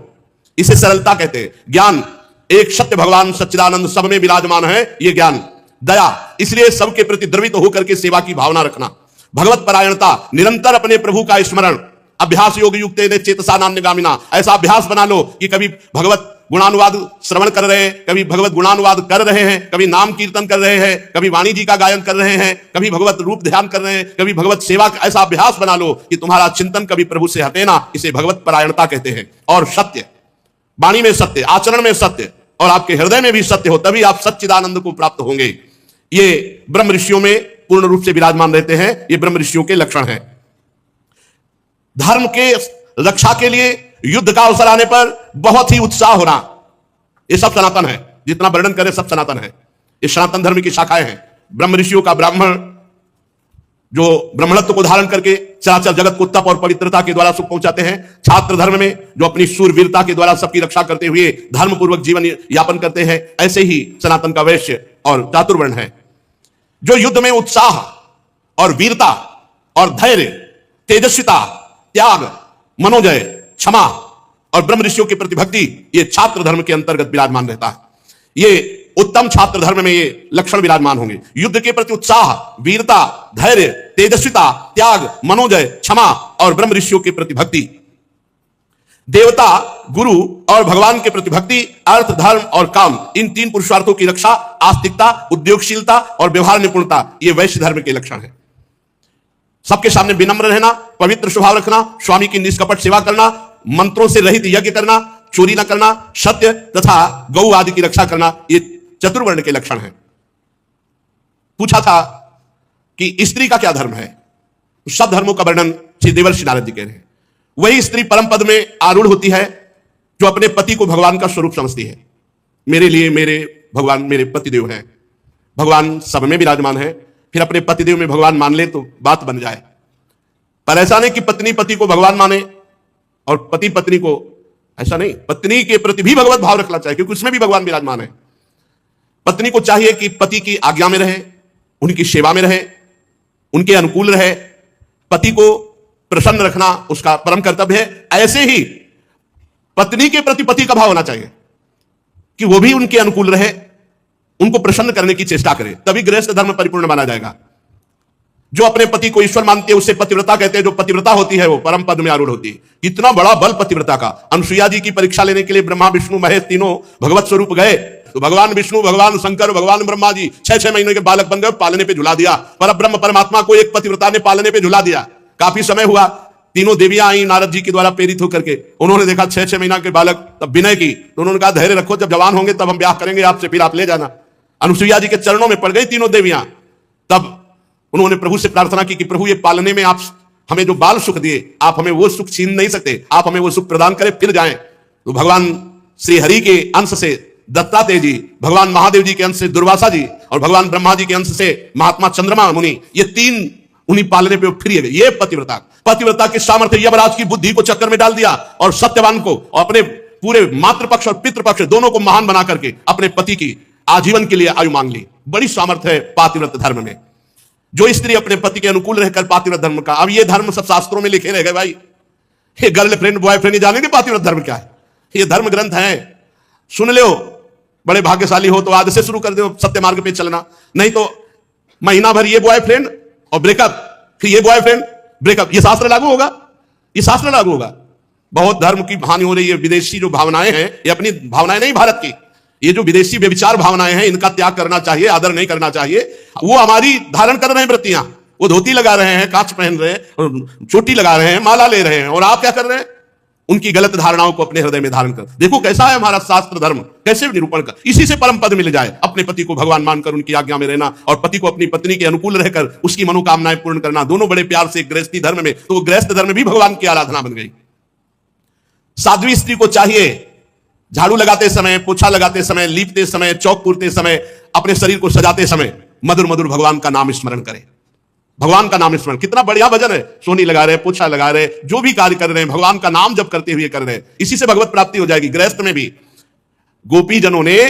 [SPEAKER 1] इसे सरलता कहते हैं। ज्ञान, एक सत्य भगवान सच्चिदानंद सब में विराजमान है, यह ज्ञान। दया, इसलिए सबके प्रति द्रवित होकर के सेवा की भावना रखना। भगवत परायणता, निरंतर अपने प्रभु का स्मरण। अभ्यास योग युक्त चेतसा नान्यगामिना, ऐसा अभ्यास बना लो कि कभी भगवत गुणानुवाद श्रवण कर रहे हैं, कभी भगवत गुणानुवाद कर रहे हैं, कभी नाम कीर्तन कर रहे हैं, कभी वाणी जी का गायन कर रहे हैं, कभी भगवत रूप ध्यान कर रहे हैं, कभी भगवत सेवा का ऐसा अभ्यास बना लो कि तुम्हारा चिंतन कभी प्रभु से हटे ना। इसे भगवत परायणता कहते हैं। और सत्य, वाणी में सत्य, आचरण में सत्य और आपके हृदय में भी सत्य हो, तभी आप सच्चिदानंद को प्राप्त होंगे। ये ब्रह्म ऋषियों में पूर्ण रूप से विराजमान रहते हैं, ये ब्रह्म ऋषियों के लक्षण हैं। धर्म के रक्षा के लिए युद्ध का अवसर आने पर बहुत ही उत्साह होना, ये सब सनातन है। जितना वर्णन करें सब सनातन है, ये सनातन धर्म की शाखाएं हैं। ब्रह्म ऋषियों का ब्राह्मण जो ब्रह्मणत्व को धारण करके चराचर जगत को तप और पवित्रता के द्वारा सुख पहुंचाते हैं। छात्र धर्म में जो अपनी शूरवीरता के द्वारा सबकी रक्षा करते हुए धर्म पूर्वक जीवन यापन करते हैं, ऐसे ही सनातन का वैश्य और चातुर्वर्ण है। जो युद्ध में उत्साह और वीरता और धैर्य, तेजस्विता, त्याग, मनोजय, क्षमा और ब्रह्म ऋषियों के प्रति भक्ति, ये छात्र धर्म के अंतर्गत विराजमान रहता है। ये उत्तम छात्र धर्म में ये लक्षण विराजमान होंगे। युद्ध के प्रति उत्साह, वीरता, धैर्य, तेजस्विता, त्याग, मनोजय, क्षमा और ब्रह्म ऋषियों के प्रति भक्ति। देवता, गुरु और भगवान के प्रति भक्ति, अर्थ, धर्म और काम, इन तीन पुरुषार्थों की रक्षा, आस्तिकता, उद्योगशीलता और व्यवहार निपुणता, ये वैश्य धर्म के लक्षण है। सबके सामने विनम्र रहना, पवित्र स्वभाव रखना, स्वामी की निष्कपट सेवा करना, मंत्रों से रहित यज्ञ करना, चोरी न करना, सत्य तथा गौ आदि की रक्षा करना, ये चतुर्वर्ण के लक्षण हैं। पूछा था कि स्त्री का क्या धर्म है, सब धर्मों का वर्णन श्री देवर्षि नारद जी कह रहे हैं। वही स्त्री परम पद में आरूढ़ होती है जो अपने पति को भगवान का स्वरूप समझती है। मेरे लिए मेरे भगवान मेरे पतिदेव हैं, भगवान सब में विराजमान है। फिर अपने पतिदेव में भगवान मान ले तो बात बन जाए। पर ऐसा नहीं कि पत्नी पति को भगवान माने और पति पत्नी को, ऐसा नहीं। पत्नी के प्रति भी भगवत भाव रखना चाहिए, क्योंकि उसमें भी भगवान विराजमान है। पत्नी को चाहिए कि पति की आज्ञा में रहे, उनकी सेवा में रहे, उनके अनुकूल रहे। पति को प्रसन्न रखना उसका परम कर्तव्य है। ऐसे ही पत्नी के प्रति पति का भाव होना चाहिए कि वो भी उनके अनुकूल रहे, उनको प्रसन्न करने की चेष्टा करे, तभी गृहस्थ धर्म परिपूर्ण माना जाएगा। जो अपने पति को ईश्वर मानती है उसे पतिव्रता कहते हैं। जो पतिव्रता होती है वो परम पद में आरूढ़ होती है। कितना बड़ा बल पतिव्रता का। अनुसुईया जी की परीक्षा लेने के लिए ब्रह्मा विष्णु महेश तीनों भगवत स्वरूप गए, तो भगवान विष्णु, भगवान शंकर, भगवान ब्रह्मा जी 6-6 महीने के बालक बन गए, पालने पे झुला दिया। पर ब्रह्म परमात्मा को एक पतिव्रता ने पालने पे झुला दिया। काफी समय हुआ, तीनों देवियां आई नारद जी के द्वारा प्रेरित होकर के। उन्होंने देखा 6-6 महीना के बालक, तब विनय की, तो उन्होंने कहा धैर्य रखो, जब जवान होंगे तब हम ब्याह करेंगे आपसे, फिर आप ले जाना। अनुसुईया जी के चरणों में पड़ गई तीनों देवियां। तब उन्होंने प्रभु से प्रार्थना की कि प्रभु ये पालने में आप हमें जो बाल सुख दिए, आप हमें वो सुख छीन नहीं सकते, आप हमें वो सुख प्रदान करें फिर जाएं। तो भगवान श्री हरि के अंश से दत्तात्रेय जी, भगवान महादेव जी के अंश से दुर्वासा जी और भगवान ब्रह्मा जी के अंश से महात्मा चंद्रमा मुनि, ये तीन उन्हीं पालने पे फिर गए। ये पतिव्रता, पतिव्रता के सामर्थ्य यमराज की बुद्धि को चक्कर में डाल दिया और सत्यवान को और अपने पूरे मातृपक्ष और पितृपक्ष दोनों को महान बना करके अपने पति की आजीवन के लिए आयु मांग ली। बड़ी सामर्थ्य है पातिव्रत धर्म में। जो स्त्री अपने पति के अनुकूल रहकर पातिव्रत धर्म का, अब ये धर्म सब शास्त्रों में लिखे रह गए भाई। ये गर्लफ्रेंड बॉयफ्रेंड ये जानेंगे पातिव्रत धर्म क्या है? ये धर्म ग्रंथ है, सुन लो। बड़े भाग्यशाली हो तो आज से शुरू कर दो सत्य मार्ग पे चलना, नहीं तो महीना भर ये बॉयफ्रेंड और ब्रेकअप, फिर ये बॉयफ्रेंड ब्रेकअप। ये शास्त्र लागू होगा, ये शास्त्र लागू होगा। बहुत धर्म की हानि हो रही है। विदेशी जो भावनाएं हैं, ये अपनी भावनाएं नहीं भारत की, ये जो विदेशी व्यभिचार भावनाएं हैं, इनका त्याग करना चाहिए, आदर नहीं करना चाहिए। वो हमारी धारण कर रहे हैं वृत्तियां, वो धोती लगा रहे हैं, कांच पहन रहे हैं, चोटी लगा रहे हैं, माला ले रहे हैं, और आप क्या कर रहे हैं? उनकी गलत धारणाओं को अपने हृदय में धारण कर। देखो कैसा है हमारा शास्त्र धर्म, कैसे निरूपण कर। इसी से परम पद मिल जाए, अपने पति को भगवान मानकर उनकी आज्ञा में रहना और पति को अपनी पत्नी के अनुकूल रहकर उसकी मनोकामनाएं पूर्ण करना, दोनों बड़े प्यार से गृहस्थी धर्म में। तो गृहस्थ धर्म भी भगवान की आराधना बन गई। साध्वी स्त्री को चाहिए झाड़ू लगाते समय, पोछा लगाते समय, लीपते समय, चौक पूरते समय, अपने शरीर को सजाते समय मधुर मधुर भगवान का नाम स्मरण करें। भगवान का नाम स्मरण, कितना बढ़िया भजन है। सोनी लगा रहे, पोछा लगा रहे, जो भी कार्य कर रहे हैं भगवान का नाम जब करते हुए कर रहे हैं, इसी से भगवत प्राप्ति हो जाएगी। गृहस्थ में भी गोपी जनों ने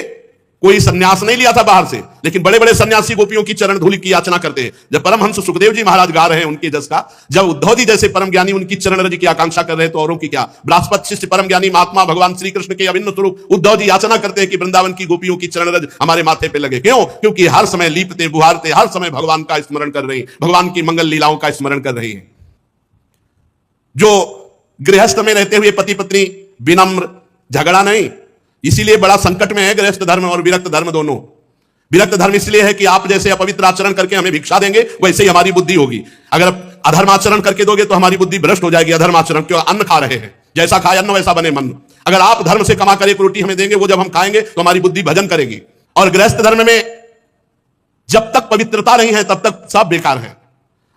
[SPEAKER 1] कोई सन्यास नहीं लिया था बाहर से, लेकिन बड़े बड़े सन्यासी गोपियों की चरण धूलि की याचना करते हैं। जब परमहंस सुखदेव जी महाराज गा रहे हैं उनके जस का, जब उद्धव जी जैसे परम ज्ञानी उनकी चरण रज की आकांक्षा कर रहे हैं, तो औरों की क्या, बृहस्पति शिष्य परम ज्ञानी महात्मा भगवान श्री कृष्ण के अभिन्न स्वरूप उद्धव जी याचना करते हैं कि वृंदावन की गोपियों की चरण रज हमारे माथे पे लगे। क्यों? क्योंकि हर समय लीपते बुहारते, हर समय भगवान का स्मरण कर रही, भगवान की मंगल लीलाओं का स्मरण कर रही है। जो गृहस्थ में रहते हुए पति पत्नी विनम्र, झगड़ा नहीं, इसीलिए बड़ा संकट में है गृहस्थ धर्म और विरक्त धर्म दोनों। विरक्त धर्म इसलिए है कि आप जैसे अपवित्र आचरण करके हमें भिक्षा देंगे, वैसे ही हमारी बुद्धि होगी। अगर अधर्माचरण करके दोगे तो हमारी बुद्धि भ्रष्ट हो जाएगी। अधर्माचरण क्यों? अन्न खा रहे हैं, जैसा खाए अन्न वैसा बने मन। अगर आप धर्म से कमा कर एक रोटी हमें देंगे, वो जब हम खाएंगे तो हमारी बुद्धि भजन करेगी। और गृहस्थ धर्म में जब तक पवित्रता नहीं है तब तक सब बेकार है।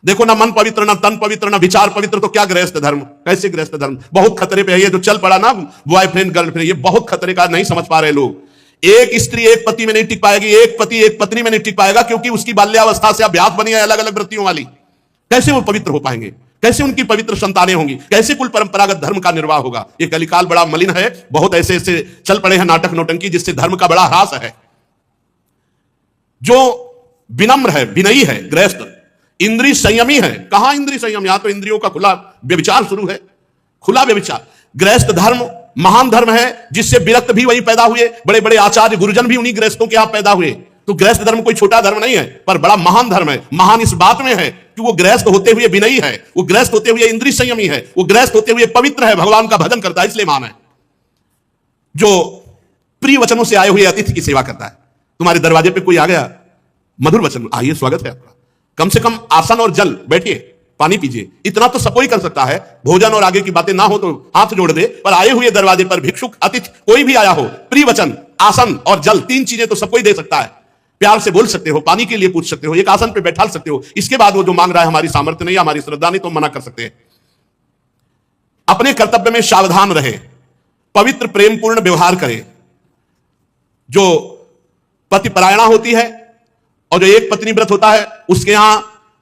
[SPEAKER 1] देखो, ना मन पवित्र, ना तन पवित्र, ना विचार पवित्र, तो क्या गृहस्थ धर्म? कैसे गृहस्थ धर्म? बहुत खतरे पे है ये जो चल पड़ा ना बॉयफ्रेंड गर्लफ्रेंड, ये बहुत खतरे का, नहीं समझ पा रहे लोग। एक स्त्री एक पति में नहीं टिक पाएगी, एक पति एक पत्नी में नहीं टिक पाएगा, क्योंकि उसकी बाल्यावस्था से अभ्यास बनी है अलग अलग वृत्तियों वाली। कैसे वो पवित्र हो पाएंगे? कैसे उनकी पवित्र संतानें होंगी? कैसे कुल परंपरागत धर्म का निर्वाह होगा? ये कलिकाल बड़ा मलिन है। बहुत ऐसे ऐसे चल पड़े हैं नाटक नौटंकी, जिससे धर्म का बड़ा ह्रास है। जो विनम्र है, विनयी है गृहस्थ, इंद्रिय संयमी है। कहां इंद्रिय संयम? यहां तो इंद्रियों का खुला व्यभिचार शुरू है, खुला व्यभिचार। गृहस्थ धर्म महान धर्म है, जिससे विरक्त भी वही पैदा हुए, बड़े बड़े आचार्य गुरुजन भी उन्हीं गृहस्थों के यहां पैदा हुए। तो गृहस्थ धर्म कोई छोटा धर्म नहीं है, पर बड़ा महान धर्म है। महान इस बात में है कि वो गृहस्थ होते हुए विनयी है, वो गृहस्थ होते हुए इंद्रिय संयमी है, वो गृहस्थ होते हुए पवित्र है, भगवान का भजन करता है, इसलिए महान है। जो प्रिय वचनों से आए हुए अतिथि की सेवा करता है। तुम्हारे दरवाजे पे कोई आ गया, मधुर वचन, आइए स्वागत है आपका, कम से कम आसन और जल, बैठिए, पानी पीजिए, इतना तो सब कोई कर सकता है। भोजन और आगे की बातें ना हो तो हाथ जोड़ दे, पर आए हुए दरवाजे पर भिक्षुक, अतिथि, कोई भी आया हो, प्रिय वचन, आसन और जल, तीन चीजें तो सब कोई दे सकता है। प्यार से बोल सकते हो, पानी के लिए पूछ सकते हो, एक आसन पे बैठा सकते हो। इसके बाद वो जो मांग रहा है हमारी सामर्थ्य नहीं, हमारी श्रद्धा नहीं, तो मना कर सकते हैं। अपने कर्तव्य में सावधान रहे, पवित्र प्रेमपूर्ण व्यवहार करे। जो पति परायणा होती है और जो एक पत्नी व्रत होता है, उसके यहां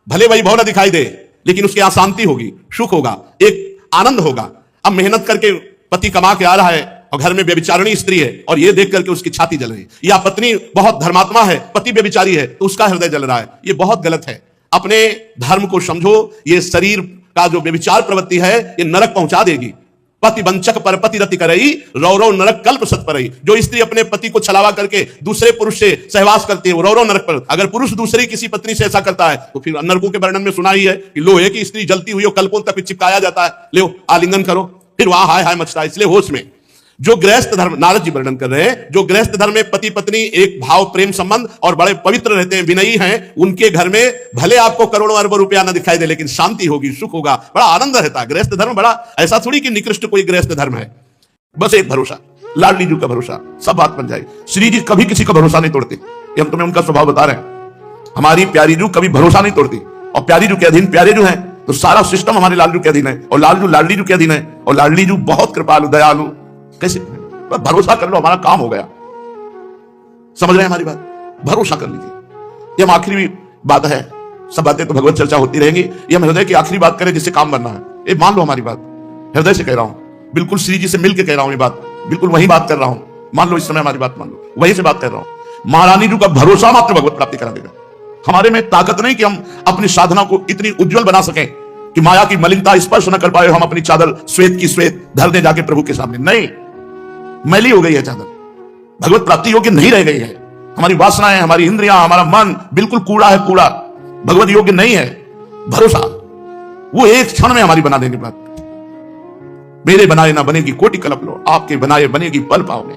[SPEAKER 1] भले वैभव न दिखाई दे, लेकिन उसके यहां शांति होगी, सुख होगा, एक आनंद होगा। अब मेहनत करके पति कमा के आ रहा है और घर में व्यभिचारिणी स्त्री है, और ये देख करके उसकी छाती जल रही है। या पत्नी बहुत धर्मात्मा है, पति व्यभिचारी है, तो उसका हृदय जल रहा है। ये बहुत गलत है। अपने धर्म को समझो। ये शरीर का जो व्यभिचार प्रवृत्ति है, ये नरक पहुंचा देगी। पति वंचक पर पति रति करई, रौरव नरक कल्प सत परई। जो स्त्री अपने पति को छलावा करके दूसरे पुरुष से सहवास करती है, वो रौरव नरक पर। अगर पुरुष दूसरी किसी पत्नी से ऐसा करता है तो फिर नरकों के वर्णन में सुना ही है कि लोहे की स्त्री जलती हुई कल्पों तक चिपकाया जाता है, ले आलिंगन करो, फिर वहां हाय हाय मचता है। इसलिए होश में। जो गृहस्थ धर्म, नारद जी वर्णन कर रहे हैं, जो गृहस्थ धर्म में पति पत्नी एक भाव प्रेम संबंध और बड़े पवित्र रहते हैं, विनयी हैं, उनके घर में भले आपको करोड़ों अरबों रुपया न दिखाई दे, लेकिन शांति होगी, सुख होगा, बड़ा आनंद रहता है। गृहस्थ धर्म बड़ा ऐसा थोड़ी कि निकृष्ट कोई गृहस्थ धर्म है। बस एक भरोसा, लाडली जी का भरोसा, सब बात बन जाएगी। श्री जी कभी किसी का भरोसा नहीं तोड़ते, हम तुम्हें उनका स्वभाव बता रहे हैं। हमारी प्यारी जू कभी भरोसा नहीं तोड़ती, और प्यारी जू के अधीन प्यारे जू हैं, तो सारा सिस्टम हमारे लालजू के अधीन है, और लालजू लाडली जू के अधीन है, और लाडली जू बहुत कृपालु दयालु। कैसे? भरोसा कर लो, हमारा काम हो गया। समझ रहे हैं हमारी बात? भरोसा कर लीजिए। ये हम आखिरी बात है, सब बातें तो भगवत चर्चा होती रहेंगी। ये हम हृदय की आखिरी बात करें जिससे काम बनना है। ये मान लो हमारी बात, हृदय से कह रहा हूं, बिल्कुल श्री जी से मिलकर कह रहा हूं। ये बात बिल्कुल वही बात कर रहा हूं। मान लो इस समय हमारी बात मान लो, वही से बात कर रहा हूं। महारानी जी का भरोसा मात्र भगवत प्राप्ति करा देगा। हमारे में ताकत नहीं कि हम अपनी साधना को इतनी उज्जवल बना सकें कि माया की मलिनता स्पर्श न कर पाए, हम अपनी चादर श्वेत की श्वेत धर दे जाके प्रभु के सामने। नहीं, मैली हो गई है चादर, भगवत प्राप्ति योग्य नहीं रह गई है। हमारी वासनाएं, हमारी इंद्रियां, हमारा मन बिल्कुल कूड़ा है, कूड़ा, भगवत योग्य नहीं है। भरोसा वो एक क्षण में हमारी बना देंगे बात। मेरे बनाए ना बनेगी कोटि कल्प लो, आपके बनाए बनेगी पल पाओगे।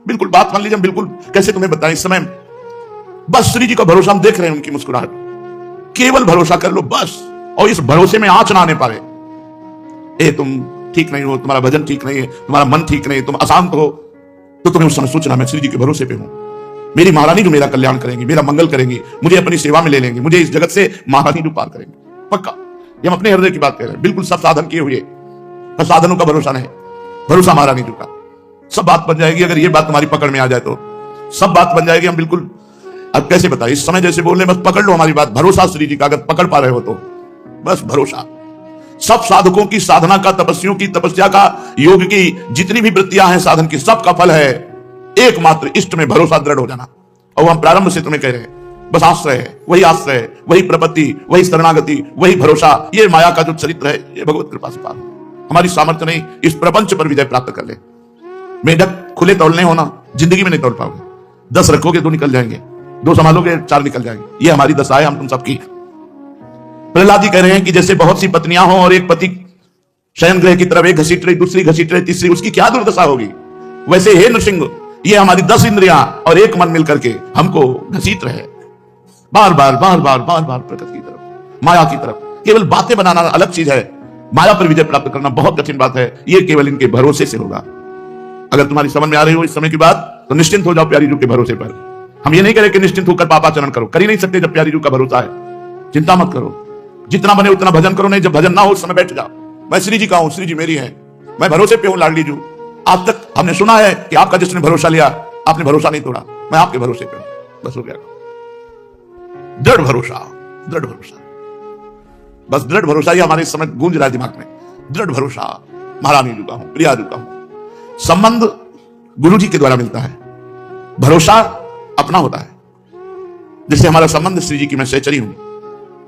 [SPEAKER 1] बिल्कुल बात मान लीजिए। बिल्कुल कैसे तुम्हें बताएं इस समय, बस श्री जी का भरोसा हम देख रहे हैं, उनकी मुस्कुराहट, केवल भरोसा कर लो बस। और इस भरोसे में आंच ना आने पाए, ए तुम ठीक नहीं हो, तुम्हारा भजन ठीक नहीं है, तुम्हारा मन ठीक नहीं, तुम अशांत हो, तो तुम्हें उस समय सोचना मैं श्री जी के भरोसे पे हूं। मेरी महारानी जो मेरा कल्याण करेंगी, मेरा मंगल करेंगी, मुझे अपनी सेवा में ले लेंगे, मुझे इस जगत से महारानी जो पार करेंगे, पक्का। ये हम अपने हृदय की बात कह रहे हैं, बिल्कुल सब साधन किए हुए, पर साधनों का भरोसा नहीं, भरोसा महारानी जी का। सब बात बन जाएगी। अगर ये बात तुम्हारी पकड़ में आ जाए तो सब बात बन जाएगी। हम बिल्कुल, अब कैसे बताएं, इस समय जैसे बोल रहे, बस पकड़ लो हमारी बात। भरोसा श्री जी का अगर पकड़ पा रहे हो तो बस भरोसा। सब साधकों की साधना का, तपस्वियों की तपस्या का, योग की जितनी भी वृत्तियां हैं साधन की, सबका फल है एकमात्र इष्ट में भरोसा, दृढ़ हो जाना। और हम प्रारंभ से तुम्हें कह रहे हैं, बस आश्रय है, वही आश्रय है, वही प्रपत्ति, वही शरणागति, वही भरोसा। ये माया का जो चरित्र है, ये भगवत कृपा से पार। हमारी सामर्थ्य नहीं, इस प्रपंच पर विजय प्राप्त कर ले। मेढक खुले तौलने होना, जिंदगी में नहीं तौल पाओगे। 10 रखोगे 2 निकल जाएंगे, 2 संभालोगे 4 निकल जाएंगे। ये हमारी दशा है, हम तुम सबकी। प्रहलाद जी कह रहे हैं कि जैसे बहुत सी पत्नियां हो और एक पति शयन गृह की तरफ एक घसीट रही, दूसरी घसीट रही, तीसरी, उसकी क्या दुर्दशा होगी। वैसे हे नृसिंह, ये हमारी 10 इंद्रियां और एक मन मिलकर के हमको घसीट रहे, बार बार बार बार बार बार प्रकृति की तरफ, माया की तरफ। केवल बातें बनाना अलग चीज है, माया पर विजय प्राप्त करना बहुत कठिन बात है। ये केवल इनके भरोसे से होगा। अगर तुम्हारी समझ में आ रही हो इस समय की बात, तो निश्चिंत हो जाओ प्यारी जू के भरोसे पर। हम ये नहीं करें कि निश्चिंत होकर पापाचरण करो, कर ही नहीं सकते जब प्यारी जू का भरोसा है। चिंता मत करो, जितना बने उतना भजन करो। नहीं, जब भजन ना हो उस समय बैठ जाओ। मैं श्री जी का हूं, श्री जी मेरी है, मैं भरोसे पे हूं लाडली जू। आज तक हमने सुना है कि आपका जिसने भरोसा लिया, आपने भरोसा नहीं तोड़ा, मैं आपके भरोसे पे हूं। बस हो गया, दृढ़ भरोसा, दृढ़ भरोसा, बस दृढ़ भरोसा ही हमारे इस समय गूंज रहा है दिमाग में। दृढ़ भरोसा, महारानी जी का हूं, प्रिया जी का हूं। संबंध गुरु जी के द्वारा मिलता है, भरोसा अपना होता है। जैसे हमारा संबंध श्री जी की मैं सहचरी हूं,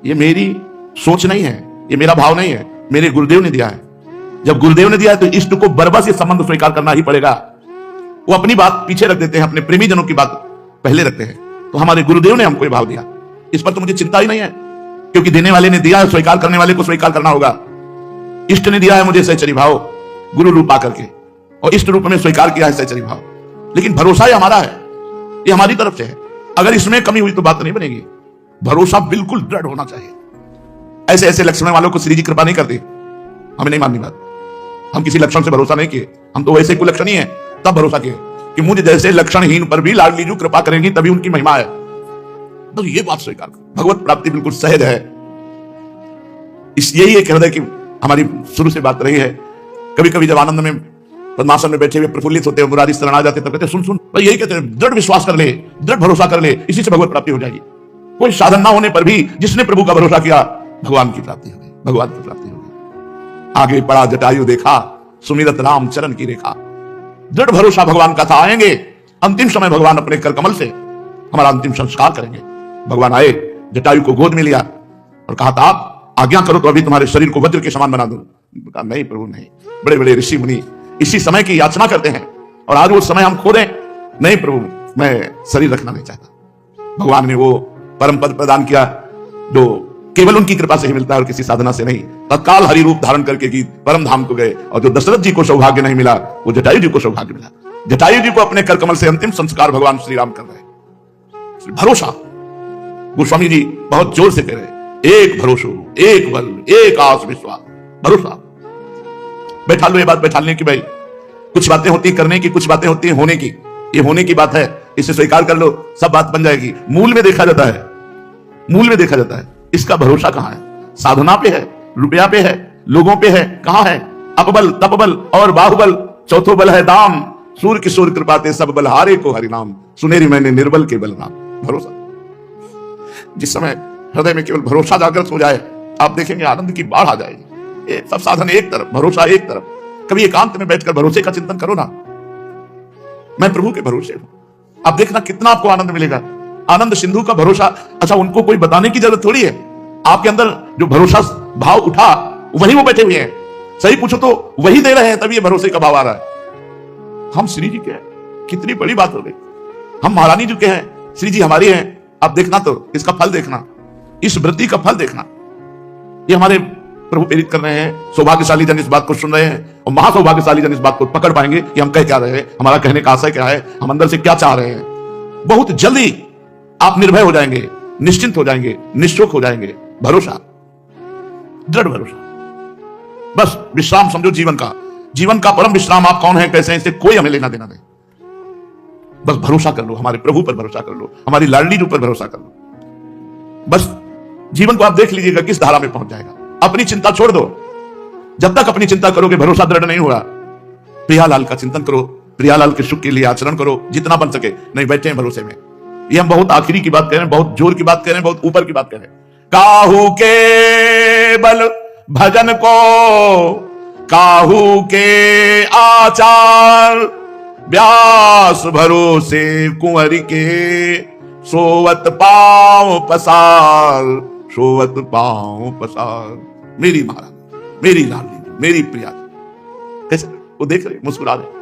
[SPEAKER 1] ये मेरी सोच नहीं है, ये मेरा भाव नहीं है, मेरे गुरुदेव ने दिया है। जब गुरुदेव ने दिया है तो इष्ट को बरबस ये संबंध स्वीकार करना ही पड़ेगा। वो अपनी बात पीछे रख देते हैं, अपने प्रेमी जनों की बात पहले रखते हैं। तो हमारे गुरुदेव ने हमको ये भाव दिया, इस पर तो मुझे चिंता ही नहीं है, क्योंकि देने वाले ने दिया है, स्वीकार करने वाले को स्वीकार करना होगा। इष्ट ने दिया है मुझे सहचरी भाव, गुरु रूप आकर के, और इष्ट रूप में स्वीकार किया है सहचरी भाव। लेकिन भरोसा ये हमारा है, ये हमारी तरफ से है। अगर इसमें कमी हुई तो बात नहीं बनेगी। भरोसा बिल्कुल दृढ़ होना चाहिए। ऐसे ऐसे लक्षण वालों को श्री जी कृपा नहीं करते, हमें नहीं माननी बात। हम किसी लक्षण से भरोसा नहीं किए, हम तो वैसे कुलक्षण ही है, तब भरोसा किए कि मुझे जैसे लक्षणहीन पर भी लाडली जू कृपा करेंगी, तभी उनकी महिमा है। तो ये बात स्वीकार करो, भगवत प्राप्ति बिल्कुल सहज है। यही एक हृदय की हमारी शुरू से बात रही है। कभी कभी जब आनंद में पद्मासन में बैठे हुए प्रफुल्लित होते हैं, मुरारी शरण आ जाते, तब कहते सुन सुन, तो यही कहते हैं दृढ़ विश्वास कर ले, दृढ़ भरोसा कर ले, इसी से भगवत प्राप्ति हो जाएगी। कोई साधन ना होने पर भी जिसने प्रभु का भरोसा किया, भगवान की प्राप्ति होगी, भगवान की प्राप्ति होगी। आगे पड़ा जटायु देखा, सुमिरत राम चरण की रेखा। दृढ़ भरोसा भगवान का था, आएंगे अंतिम समय भगवान अपने कर कमल से हमारा अंतिम संस्कार करेंगे। भगवान आए, जटायु को गोद में लिया और कहा था आप आज्ञा करो तो अभी तुम्हारे शरीर को वज्र के समान बना दूं। कहा नहीं प्रभु नहीं, बड़े बड़े ऋषि मुनि इसी समय की याचना करते हैं और आज वो समय हम खो दें। नहीं प्रभु, मैं शरीर रखना नहीं चाहता। भगवान ने वो परम पद प्रदान किया जो केवल उनकी कृपा से ही मिलता है और किसी साधना से नहीं। तत्काल हरि रूप धारण करके की परम धाम को गए, और जो दशरथ जी को सौभाग्य नहीं मिला, वो जटायु जी को सौभाग्य मिला। जटायु जी को अपने कर कमल से अंतिम संस्कार भगवान श्री राम कर रहे। भरोसा, गोस्वामी जी बहुत जोर से कह रहे, एक भरोसा, एक बल, एक आस विश्वास, भरोसा। बैठा लो ये बात बैठाने की, भाई कुछ बातें होती है करने की, कुछ बातें होती है होने की। ये होने की बात है, इसे स्वीकार कर लो, सब बात बन जाएगी। मूल में देखा जाता है, मूल में देखा जाता है। इसका भरोसा कहां है? साधना पे है, रुपया पे है, लोगों पे है, कहां है? अपबल, तपबल और बाहुबल, चौथो बल है दाम। सूर्य किशोर कृपाते सब बल हारे को हरिनाम, सुनेरी मैंने निर्बल के बल नाम। भरोसा, जिस समय हृदय में केवल भरोसा जागृत हो जाए, आप देखेंगे आनंद की बाढ़ आ जाएगी। सब साधन एक तरफ, भरोसा एक तरफ। कभी एकांत में बैठकर भरोसे का चिंतन करो ना, मैं प्रभु के भरोसे हूं। आप देखना कितना आपको आनंद मिलेगा। आनंद सिंधु का भरोसा, अच्छा उनको कोई बताने की जरूरत थोड़ी है। आपके अंदर जो भरोसा भाव उठा, वही वो बैठे हुए हैं। सही पूछो तो वही दे रहे हैं, तभी ये भरोसे का भाव आ रहा है। हम श्री जी के हैं, कितनी बड़ी बात हो गई। हम महारानी जी के हैं, श्री जी हमारी हैं। आप देखना तो इसका फल देखना, इस वृत्ति का फल देखना। ये हमारे प्रभु प्रेरित कर रहे हैं। सौभाग्यशाली जन इस बात को सुन रहे हैं, और महासौभाग्यशाली जन इस बात को पकड़ पाएंगे कि हम कह क्या रहे हैं, हमारा कहने का आशय क्या है, हम अंदर से क्या चाह रहे हैं। बहुत जल्दी आप निर्भय हो जाएंगे, निश्चिंत हो जाएंगे, निश्चोक हो जाएंगे। भरोसा, दृढ़ भरोसा। बस विश्राम समझो जीवन का, जीवन का परम विश्राम आप कौन है, कैसे हैं, इससे कोई हमें लेना देना नहीं। बस भरोसा कर लो, हमारे प्रभु पर भरोसा कर लो, हमारी लाडली जी पर भरोसा कर लो। बस जीवन को आप देख लीजिएगा किस धारा में पहुंच जाएगा। अपनी चिंता छोड़ दो। जब तक अपनी चिंता करोगे, भरोसा दृढ़ नहीं होगा। प्रियालाल का चिंतन करो, प्रियालाल के सुख के लिए आचरण करो जितना बन सके, नहीं बैठे हैं भरोसे में। ये हम बहुत आखिरी की बात कह रहे हैं, बहुत जोर की बात कह रहे हैं, बहुत ऊपर की बात कह रहे हैं। काहू के बल भजन को, काहू के आचार, व्यास भरोसे कुंवर के, सोवत पांव पसार, सोवत पांव पसार। मेरी महाराज, मेरी लाडली, मेरी प्रिया, कैसे वो देख रहे, मुस्कुरा रहे।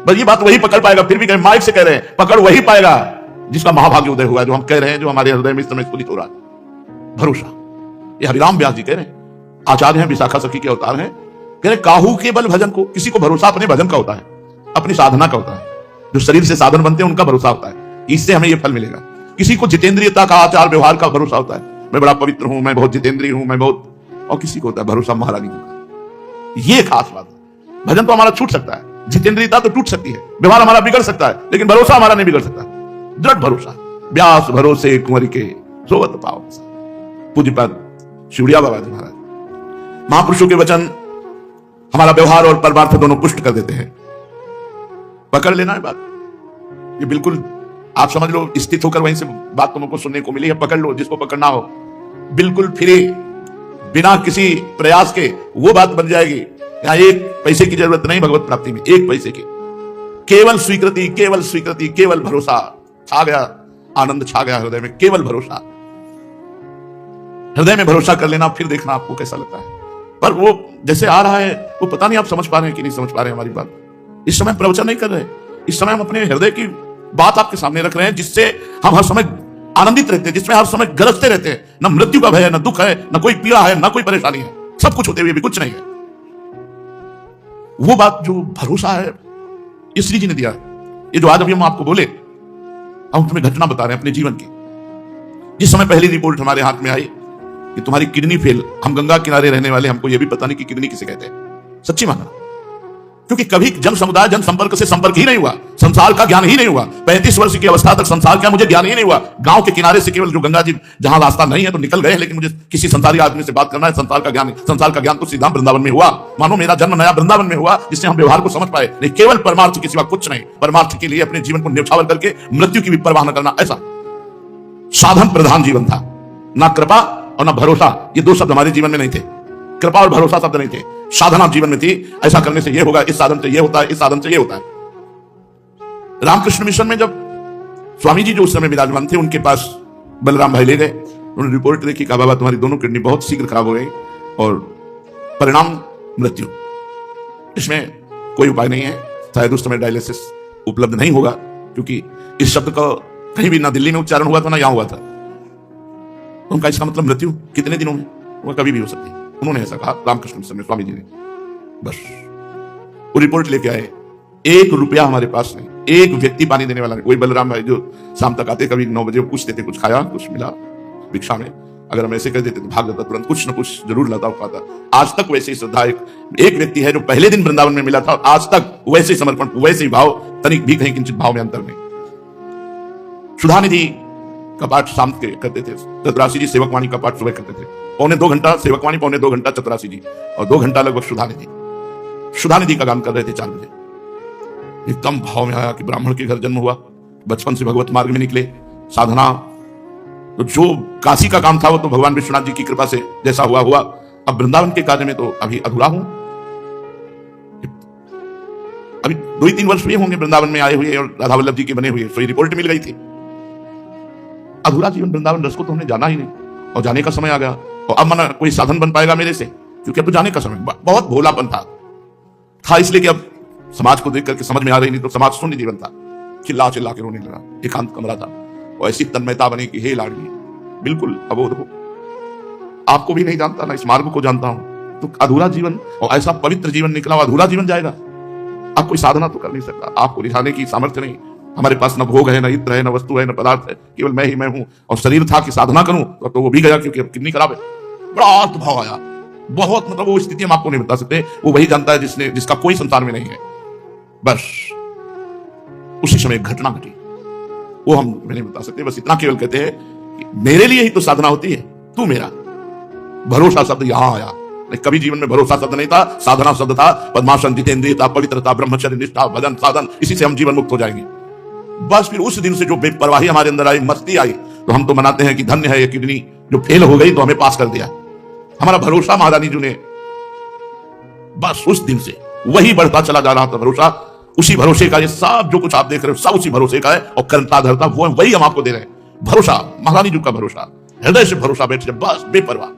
[SPEAKER 1] बस ये बात वही पकड़ पाएगा, फिर भी कहें माइक से कह रहे हैं, पकड़ वही पाएगा जिसका महाभाग्य उदय हुआ, जो हम कह रहे हैं, जो हमारे हृदय में इस समय स्फुलित हो रहा है। भरोसा, ये हरिराम व्यास जी कह रहे हैं, आचार्य हैं, विशाखा सखी के अवतार हैं, कह रहे काहू के बल भजन को। किसी को भरोसा अपने भजन का होता है, अपनी साधना का होता है, जो शरीर से साधन बनते हैं उनका भरोसा होता है, इससे हमें यह फल मिलेगा। किसी को जितेंद्रियता का, आचार व्यवहार का भरोसा होता है, मैं बड़ा पवित्र हूं, मैं बहुत जितेंद्रिय हूं, मैं बहुत, और किसी को होता है भरोसा महारानी का। ये खास बात है। भजन तो हमारा छूट सकता है, जितेंद्रियता तो टूट सकती है, व्यवहार हमारा बिगड़ सकता है, लेकिन भरोसा हमारा नहीं बिगड़ सकता। दृढ़ भरोसा, व्यास भरोसे कुंवर के, सोवत पांव। पूज्यपाद शिवड़िया बाबा जी महाराज, महापुरुषों के वचन हमारा व्यवहार और परमार्थ दोनों पुष्ट कर देते हैं। पकड़ लेना है बात, ये बिल्कुल आप समझ लो, स्थित होकर वहीं से बात तुमको सुनने को मिली है, पकड़ लो जिसको पकड़ना हो, बिल्कुल फ्री, बिना किसी प्रयास के वो बात बन जाएगी। यहां एक पैसे की जरूरत नहीं भगवत प्राप्ति में, एक पैसे की, केवल स्वीकृति, केवल स्वीकृति, केवल भरोसा। छा गया आनंद, छा गया हृदय में, केवल भरोसा। हृदय में भरोसा कर लेना, फिर देखना आपको कैसा लगता है। पर वो जैसे आ रहा है, वो पता नहीं आप समझ पा रहे हैं कि नहीं समझ पा रहे हैं हमारी बात। इस समय प्रवचन नहीं कर रहे, इस समय हम अपने हृदय की बात आपके सामने रख रहे हैं, जिससे हम हर समय आनंदित रहते हैं, जिसमें हर समय गरजते रहते हैं। न मृत्यु का भय है, न दुख है, न कोई पीड़ा है, न कोई परेशानी है, सब कुछ होते हुए भी कुछ नहीं है। वो बात जो भरोसा है, ये श्री जी ने दिया। ये जो आज अभी हम आपको बोले, हम तुम्हें घटना बता रहे हैं अपने जीवन की। जिस समय पहली रिपोर्ट हमारे हाथ में आई कि तुम्हारी किडनी फेल, हम गंगा किनारे रहने वाले, हमको यह भी पता नहीं कि किडनी किसे कहते हैं। सच्ची माना, क्योंकि कभी जन समुदाय, जन संपर्क से संपर्क ही नहीं हुआ, संसार का ज्ञान ही नहीं हुआ। 35 वर्ष की अवस्था तक संसार का मुझे ज्ञान ही नहीं हुआ। गांव के किनारे से केवल जो गंगा जी, जहां रास्ता नहीं है तो निकल गए, लेकिन मुझे किसी संसारी आदमी से बात करना है, संसार का ज्ञान तो सीधा वृंदावन में हुआ। मानो मेरा जन्म नया वृंदावन में हुआ, जिससे हम व्यवहार को समझ पाए। नहीं, केवल परमार्थ के सिवा कुछ नहीं। परमार्थ के लिए अपने जीवन को न्यौछावर करके मृत्यु की भी परवाह न करना, ऐसा साधन प्रधान जीवन था। ना कृपा और ना भरोसा, ये दो शब्द हमारे जीवन में नहीं थे। कृपा और भरोसा शब्द नहीं थे, साधना जीवन में थी। ऐसा करने से ये होगा, इस साधन से ये होता है, इस साधन से ये होता है। रामकृष्ण मिशन में जब स्वामी जी जो उस समय विराजमान थे, उनके पास बलराम भाई ले गए। उन्होंने रिपोर्ट देखी, कहा बाबा तुम्हारी दोनों किडनी बहुत शीघ्र खराब हो गई और परिणाम मृत्यु, इसमें कोई उपाय नहीं है। शायद उस समय डायलिसिस उपलब्ध नहीं होगा, क्योंकि इस शब्द का कहीं भी ना दिल्ली में उच्चारण हुआ था ना यहां हुआ था। उनका इसका मतलब मृत्यु कितने दिनों में, वह कभी भी हो सकती है। उन्होंने ऐसा कहा रामकृष्ण मिशन में स्वामी जी ने। बस वो रिपोर्ट लेके आए, 1 रुपया हमारे पास नहीं, एक व्यक्ति पानी देने वाला नहीं। वही बलराम भाई जो शाम तक आते, कभी 9 बजे पूछते थे, कुछ खाया, कुछ मिला भिक्षा में। अगर हम ऐसे कर देते तो भाग जाता, तुरंत कुछ न कुछ जरूर लाता पाता। आज तक वैसे ही श्रद्धा, एक व्यक्ति है जो पहले दिन वृंदावन में मिला था, आज तक वैसे ही समर्पण, वैसे ही भाव, तनिक भी कहीं किंचित भाव में अंतर नहीं। सुधानिधि का पाठ शाम के करते थे, चतुरासी जी सेवकवाणी का पाठ सुबह करते थे। 2.25 घंटा सेवकवाणी, 2.25 घंटा चतुरासी जी, और 2 घंटा लगभग सुधानिधि का गान कर रहे थे 4 बजे। एकदम भाव में आया कि ब्राह्मण के घर जन्म हुआ, बचपन से भगवत मार्ग में निकले, साधना, तो जो काशी का काम था वो तो भगवान विश्वनाथ जी की कृपा से जैसा हुआ हुआ। अब वृंदावन के कार्य में तो अभी अधूरा हूं। अभी 2-3 वर्ष हुए होंगे वृंदावन में आए हुए और राधा वल्लभ जी के बने हुए, तो रिपोर्ट मिल गई थी। अधूरा जीवन वृंदावन रस को तो हमने जाना ही नहीं, और जाने का समय आ गया। और अब मना कोई साधन बन पाएगा मेरे से, क्योंकि अब तो जाने का समय। बहुत भोलापन था इसलिए कि अब समाज को देख करके समझ में आ रही नहीं, तो समाज शून्य जीवन था। चिल्ला चिल्ला के रोने लगा, एकांत कमरा था, और ऐसी तन्मयता बनी कि हे लाडली, बिल्कुल अबोध हो। आपको भी नहीं जानता, ना इस मार्ग को जानता हूं, तो अधूरा जीवन, और ऐसा पवित्र जीवन निकला, अधूरा जीवन जाएगा। आप कोई साधना तो कर नहीं सकता, आपको रिझाने की सामर्थ्य नहीं। हमारे पास न भोग है, न इत्र है, न वस्तु है, न पदार्थ है, केवल मैं ही मैं हूं। और शरीर था कि साधना करूं, तो वो भी गया, क्योंकि अब किडनी खराब है। बड़ा अर्थभाव आया, बहुत, मतलब वो स्थिति हम आपको नहीं बता सकते, वो वही जानता है जिसका कोई संसार में नहीं है। बस उसी समय घटना घटी, वो हम नहीं बता सकते। बस इतना केवल कहते हैं कि मेरे लिए ही तो साधना होती है, तू मेरा। भरोसा शब्द यहां आया, कभी जीवन में भरोसा शब्द नहीं था, साधना शब्द था। पद्मासन, जितेंद्रियता, पवित्रता, ब्रह्मचर्य, निष्ठा, भजन, साधन, इसी से हम जीवन मुक्त हो जाएंगे। बस फिर उस दिन से जो बेपरवाही हमारे अंदर आई, मस्ती आई, तो हम तो मनाते हैं कि धन्य है ये किडनी जो फेल हो गई तो हमें पास कर दिया। हमारा भरोसा महारानी जी ने, बस उस दिन से वही बढ़ता चला जा रहा था भरोसा। उसी भरोसे का ये सब जो कुछ आप देख रहे हो सब उसी भरोसे का है, और करता धरता वो वही हम आपको दे रहे हैं। भरोसा, महारानी जी का भरोसा, हृदय से भरोसा बैठ जाए, बस बेपरवाह।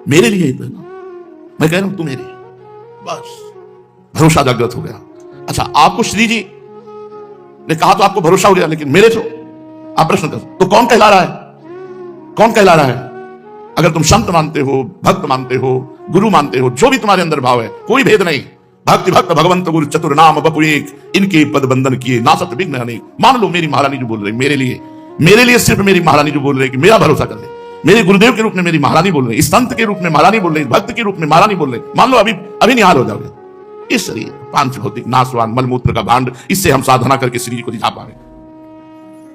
[SPEAKER 1] मेरे लिए इतना, मैं कह रहा हूं तू मेरे, बस भरोसा जागृत हो गया। अच्छा, आपको श्री जी ने कहा तो आपको भरोसा हो गया, लेकिन मेरे तो आप प्रश्न कर, तो कौन कहला रहा है? कौन कहला रहा है? अगर तुम संत मानते हो, भक्त मानते हो, गुरु मानते हो, जो भी तुम्हारे अंदर भाव है, कोई भेद नहीं। भक्ति भक्त भगवंत गुरु चतुर नाम बपु एक, इनके पद बंधन किए नासत विघ्न अनेक। मान लो मेरी महारानी जो बोल रही, मेरे लिए सिर्फ मेरी महारानी जो बोल रही कि मेरा भरोसा कर ले। मेरे गुरुदेव के रूप में मेरी महारानी बोल रही, संत के रूप में महारानी बोल रही, भक्त के रूप में महारानी बोल रही। मान लो अभी निहाल हो जाओगे। इस शरीर पांच भौतिक नाशवान मलमूत्र का भांड, इससे हम साधना करके शरीर को रिझा पाए।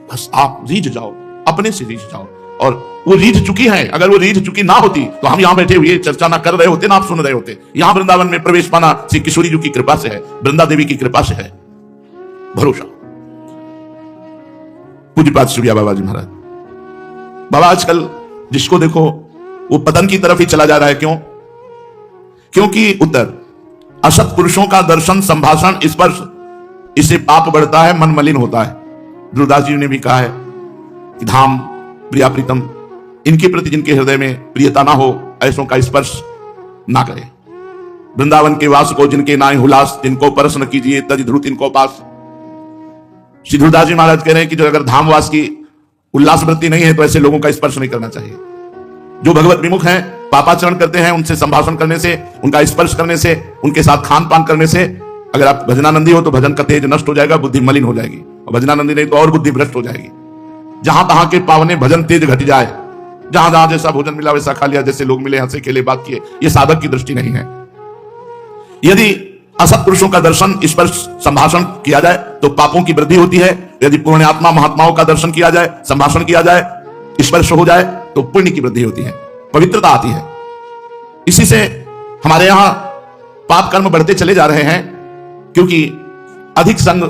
[SPEAKER 1] बस आप रीझ जाओ, अपने से रीझ जाओ। और वो रीझ चुकी है, अगर वो रीझ चुकी ना होती तो हम यहां बैठे हुए चर्चा ना कर रहे होते, ना आप सुन रहे होते। यहां वृंदावन में प्रवेश पाना श्री किशोरी जी की कृपा से है, वृंदा देवी की कृपा से है। भरोसा। पूज्यपाद सूर्या बाबा जी महाराज, बाबा आजकल जिसको देखो वो पतन की तरफ ही चला जा रहा है। क्यों? क्योंकि उत्तर, असत पुरुषों का दर्शन, संभाषण, स्पर्श, इससे पाप बढ़ता है, मन मलिन होता है। ध्रुवदास जी ने भी कहा है कि धाम प्रिया प्रीतम, इनके प्रति जिनके हृदय में प्रियता ना हो, ऐसों का स्पर्श ना करे। वृंदावन के वास को जिनके नाय हुलास, जिनको परस न कीजिए तज ध्रुत इनको पास। श्री ध्रुवदास जी महाराज कह रहे हैं कि जो अगर धामवास की उल्लास वृत्ति नहीं है तो ऐसे लोगों का स्पर्श नहीं करना चाहिए। जो भगवत विमुख हैं, पापाचरण करते हैं, उनसे संभाषण करने से, उनका स्पर्श करने से, उनके साथ खान पान करने से, अगर आप भजनानंदी हो तो भजन का तेज नष्ट हो जाएगा, बुद्धि मलिन हो जाएगी, और भजनानंदी नहीं तो और बुद्धि भ्रष्ट हो जाएगी। जहां तहां के पावने भजन तेज घट जाए, जहां जहां जैसा भोजन मिला वैसा खा लिया, जैसे लोग मिले हंसे खेले बात किए, ये साधक की दृष्टि नहीं है। यदि असत पुरुषों का दर्शन, स्पर्श, संभाषण किया जाए तो पापों की वृद्धि होती है। यदि पुण्यात्मा महात्माओं का दर्शन किया जाए, संभाषण किया जाए, स्पर्श हो जाए तो पुण्य की वृद्धि होती है, पवित्रता आती है। इसी से हमारे यहां पाप कर्म बढ़ते चले जा रहे हैं, क्योंकि अधिक संग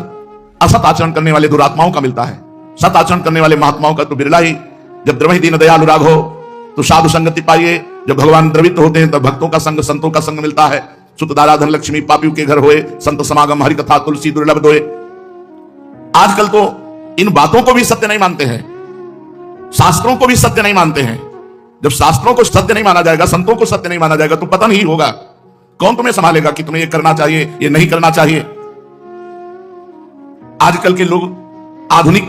[SPEAKER 1] असत आचरण करने वाले दुरात्माओं का मिलता है। सत आचरण करने वाले महात्माओं का तो बिरला ही। जब द्रवहि दीन दयालु राघ हो तो साधु संगति पाइए। जब भगवान द्रवित होते हैं तब भक्तों का संग, संतों का संग मिलता है। सुत दारा धन लक्ष्मी पापियों के घर होए, संत समागम हरि कथा तुलसी दुर्लभ दोए। आजकल तो इन बातों को भी सत्य नहीं मानते हैं, शास्त्रों को भी सत्य नहीं मानते हैं। जब शास्त्रों को सत्य नहीं माना जाएगा, संतों को सत्य नहीं माना जाएगा, तो पता नहीं होगा कौन तुम्हें संभालेगा कि तुम्हें ये करना चाहिए, ये नहीं करना चाहिए। आजकल के लोग आधुनिक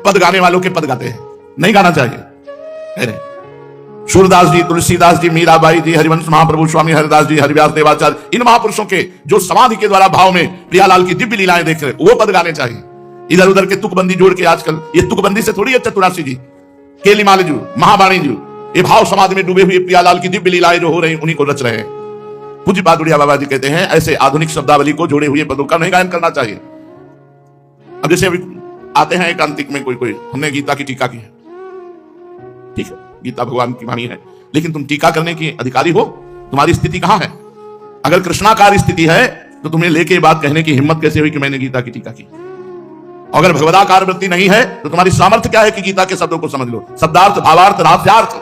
[SPEAKER 1] पद गाने वालों के पद गाते हैं, नहीं गाना चाहिए। सूरदास जी, तुलसीदास जी, मीराबाई जी, हरिवंश महाप्रभु स्वामी हरिदास जी, हरिव्यास देवाचार्य, इन महापुरुषों के जो समाधि के द्वारा भाव में प्रियालाल की दिव्य लीलाएं देख रहे, वो पद गाने चाहिए। इधर उधर के तुकबंदी जोड़ के, आजकल ये तुकबंदी से थोड़ी है चतुरासी जी, केलीमाल जी, महावाणी जी, ये भाव समाधि में डूबे हुए प्रियालाल की दिव्य लीलाएं जो हो रही उन्हीं को रच रहे हैं। पूज्यपाद उड़िया बाबा जी कहते हैं ऐसे आधुनिक शब्दावली को जोड़े हुए पदों का नहीं गायन करना चाहिए। अब जैसे अभी आते हैं एकांतिक में कोई हमने गीता की टीका की है, ठीक है, गीता भगवान की वाणी है, लेकिन तुम टीका करने की अधिकारी हो, तुम्हारी स्थिति कहां है? अगर कृष्णाकार स्थिति है तो तुम्हें लेके बात कहने की हिम्मत कैसे हुई कि मैंने गीता की टीका की? अगर भगवदाकार वृत्ति नहीं है तो तुम्हारी सामर्थ्य क्या है कि गीता के शब्दों को समझ लो? शब्दार्थ, भावार्थ, रास्यार्थ,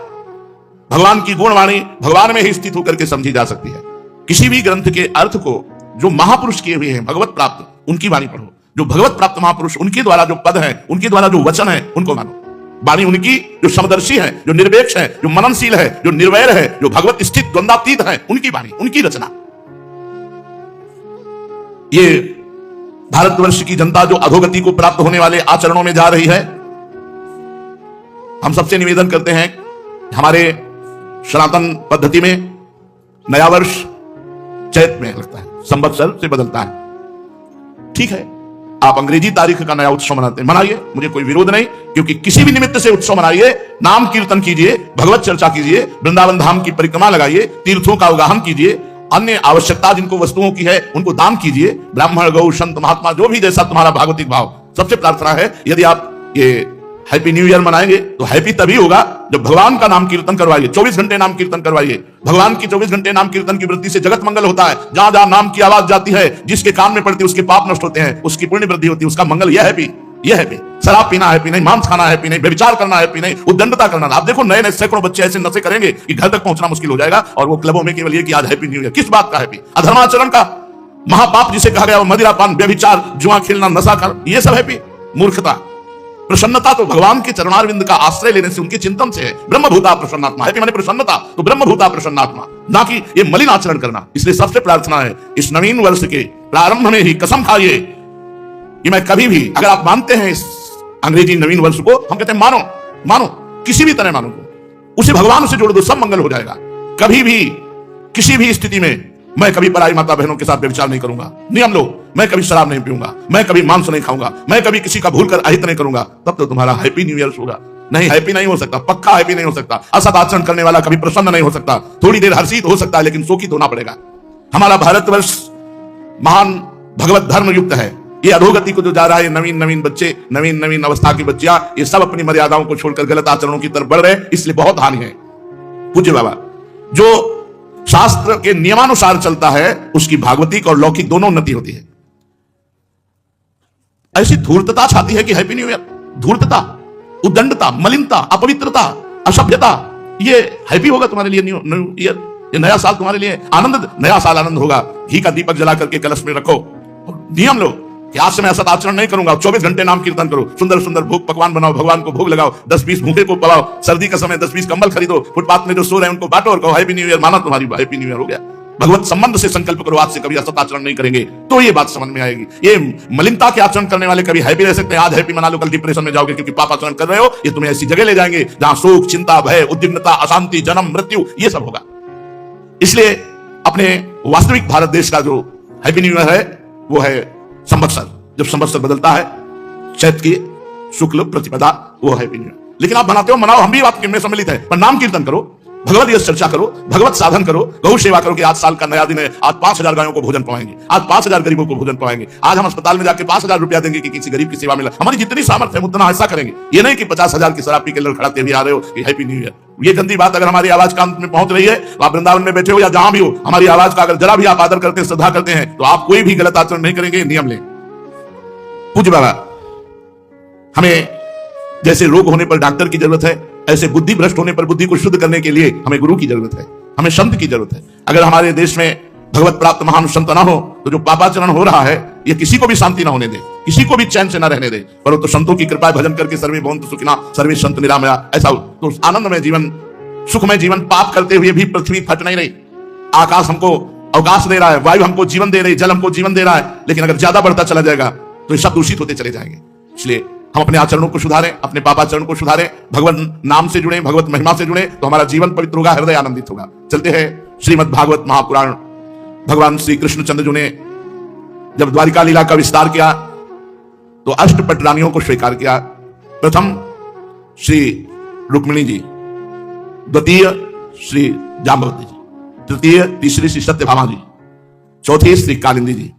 [SPEAKER 1] भगवान की गुणवाणी भगवान में ही स्थित होकर के समझी जा सकती है। किसी भी ग्रंथ के अर्थ को जो महापुरुष किए हुए हैं, भगवत प्राप्त, उनकी वाणी पढ़ो। जो भगवत प्राप्त महापुरुष, उनके द्वारा जो पद है, उनके द्वारा जो वचन है, उनको मानो। वाणी उनकी जो समदर्शी है, जो निरपेक्ष है, जो मननशील है, जो निर्वैर है, जो भगवत स्थित द्वंद्वातीत है, उनकी वाणी, उनकी रचना। ये भारतवर्ष की जनता जो अधोगति को प्राप्त होने वाले आचरणों में जा रही है, हम सबसे निवेदन करते हैं, हमारे सनातन पद्धति में नया वर्ष चैत में लगता है, संवत्सर से बदलता है। ठीक है, आप अंग्रेजी तारीख का नया उत्सव मनाते हैं, मनाइए, मुझे कोई विरोध नहीं, क्योंकि किसी भी निमित्त से उत्सव मनाइए, नाम कीर्तन कीजिए, भगवत चर्चा कीजिए, वृंदावन धाम की परिक्रमा लगाइए, तीर्थों का अवगाहन कीजिए, अन्य आवश्यकता जिनको वस्तुओं की है उनको दान कीजिए। ब्राह्मण, गौ, संत, महात्मा, जो भी जैसा तुम्हारा भागवतिक भाव, सबसे प्रार्थना है, यदि आप ये हैप्पी न्यू ईयर मनाएंगे तो हैप्पी तभी होगा जब भगवान का नाम कीर्तन करवाइए, 24 घंटे नाम कीर्तन करवाइए। भगवान की 24 घंटे नाम कीर्तन की वृद्धि से जगत मंगल होता है। जहां जहां नाम की आवाज जाती है, जिसके कान में पड़ती है उसके पाप नष्ट होते हैं, उसकी पुण्य वृद्धि होती है, उसका मंगल। यह हैप्पी, यह हैप्पी। शराब पीना हैप्पी नहीं, मांस खाना हैप्पी नहीं, व्यभिचार करना हैप्पी नहीं, उद्दंडता करना। आप देखो नए नए सैकड़ों बच्चे ऐसे नशे करेंगे कि घर तक पहुंचना मुश्किल हो जाएगा, और वो क्लबों में केवल ये कि आज हैप्पी न्यू ईयर। किस बात का हैप्पी? अधर्माचरण का, महापाप जिसे कहा गया, मदिरापान, व्यभिचार, जुआ खेलना, नशा कर, ये सब हैप्पी? मूर्खता। प्रसन्नता तो भगवान के चरणारविंद का आश्रय लेने से, उनके चिंतन से है। ब्रह्मभूता प्रसन्नात्मा, हैप्पी माने प्रसन्नता, तो ब्रह्मभूता प्रसन्नात्मा, ना कि ये मलिन आचरण करना। इसलिए सबसे प्रार्थना है, इस नवीन वर्ष के प्रारंभ में ही कसम खाइए कि मैं कभी भी, अगर आप मानते हैं इस अंग्रेजी नवीन वर्ष को, हम कहते हैं मानो, मानो, किसी भी तरह मानो, उसे भगवान से जोड़ दो, सब मंगल हो जाएगा। कभी भी, किसी भी स्थिति में मैं कभी पराई माता बहनों के साथ व्यभिचार नहीं करूंगा। नियम लो, मैं कभी शराब नहीं पीऊंगा, मैं कभी मांस नहीं खाऊंगा, मैं कभी किसी का भूल कर अहित नहीं करूंगा। तब तो तुम्हारा हैप्पी न्यू ईयर होगा। नहीं, हैप्पी नहीं हो सकता, पक्का हैप्पी नहीं हो सकता। असत आचरण करने वाला कभी प्रसन्न नहीं हो सकता। थोड़ी देर हर्षित हो सकता है, लेकिन शोकित होना पड़ेगा। हमारा भारतवर्ष महान भगवत धर्म युक्त है। ये अधोगति को जो जा रहा है, नवीन नवीन बच्चे, नवीन नवीन अवस्था की बच्चियां, ये सब अपनी मर्यादाओं को छोड़कर गलत आचरणों की तरफ बढ़ रहे, इसलिए बहुत हानि है। पूज्य बाबा, जो शास्त्र के नियमानुसार चलता है, उसकी भागवतिक और लौकिक दोनों उन्नति होती है। ऐसी धूर्तता छाती है कि हैप्पी न्यू ईयर, धूर्तता, उद्दंडता, मलिनता, अपवित्रता, असभ्यता, ये हैप्पी होगा तुम्हारे लिए न्यू ईयर? ये नया साल तुम्हारे लिए आनंद, नया साल आनंद होगा। घी का दीपक जला करके कलश में रखो, नियम लो कि आज से मैं ऐसा आचरण नहीं करूंगा। 24 घंटे नाम कीर्तन करो, सुंदर सुंदर भोग पकवान बनाओ, भगवान को भोग लगाओ, 10-20 भूखे को पलाओ, सर्दी का समय 10-20 कंबल खरीदो, फुटपाथ में जो सो रहे हैं उनको बांटो और कहो हैप्पी न्यू ईयर। माना तुम्हारी हैप्पी न्यू ईयर हो गया। भगवत संबंध से संकल्प करो, आज से कभी असत आचरण नहीं करेंगे, तो ये बात समझ में आएगी। ये मलिनता के आचरण करने वाले कभी हैप्पी रह सकते हैं, आज हैप्पी मना लो, कल डिप्रेशन में जाओगे क्योंकि पाप आचरण कर रहे हो। ये तुम्हें ऐसी जगह ले जाएंगे जहां शोक, चिंता, भय, उद्विग्नता, अशांति, जन्म, मृत्यु, ये सब होगा। इसलिए अपने वास्तविक भारत देश का जो हैप्पी न्यू ईयर है वो है संवत्सर। जब संवत्सर बदलता है, चैत्र की शुक्ल प्रतिपदा, वो हैप्पी न्यू ईयर। लेकिन आप बनाते हो, मनाओ, हम भी आपके में सम्मिलित है, पर नाम कीर्तन करो, भगवत यश चर्चा करो, भगवत साधन करो, गौ सेवा करो कि आज साल का नया दिन है, आज 5000 गायों को भोजन पाएंगे, आज 5000 गरीबों को भोजन पाएंगे, आज हम अस्पताल में जाके 5000 रुपया देंगे कि किसी गरीब की सेवा मिले। हमारी जितनी सामर्थ्य है उतना ऐसा करेंगे। ये नहीं कि 50,000 की शराब पी के लड़खड़ाते हुए आ रहे हो कि हैप्पी न्यू ईयर। ये गंदी बात अगर हमारी आवाज कान में पहुंच रही है, तो आप वृंदावन में बैठे हो या जहां भी हो, हमारी आवाज का अगर जरा भी आप आदर करते हैं, श्रद्धा करते हैं, तो आप कोई भी गलत आचरण नहीं करेंगे। नियम लें। पूज्य बाबा, हमें जैसे रोग होने पर डॉक्टर की जरूरत है, ऐसे बुद्धि भ्रष्ट होने पर बुद्धि को शुद्ध करने के लिए हमें गुरु की जरूरत है, हमें संत की जरूरत है। अगर हमारे देश में भगवत प्राप्त महान संत ना हो, तो जो पापाचरण हो रहा है, ये किसी को भी शांति ना होने दे, किसी को भी चैन से ना रहने दे। पर तो संतों की कृपा, भजन करके सर्वे भवन्तु सुखिनः, सर्वे सन्तु निरामया, ऐसा हो तो आनंदमय जीवन, सुखमय जीवन। पाप करते हुए भी पृथ्वी फट नहीं रही, आकाश हमको अवकाश दे रहा है, वायु हमको जीवन दे रही, जल हमको जीवन दे रहा है। लेकिन अगर ज्यादा बढ़ता चला जाएगा तो ये सब दूषित होते चले जाएंगे। इसलिए हम अपने आचरणों को सुधारें, अपने पापाचरण को सुधारें, भगवत नाम से जुड़े, भगवत महिमा से जुड़े, तो हमारा जीवन पवित्र होगा, हृदय आनंदित होगा। चलते हैं श्रीमद् भागवत महापुराण। भगवान श्री कृष्णचंद्र जी ने जब द्वारिका लीला का विस्तार किया तो अष्टपट रानियों को स्वीकार किया। प्रथम श्री रुक्मिणी जी, द्वितीय श्री जाम्बवती जी, तृतीय तीसरी श्री सत्यभामा जी, चौथी श्री कालिंदी जी,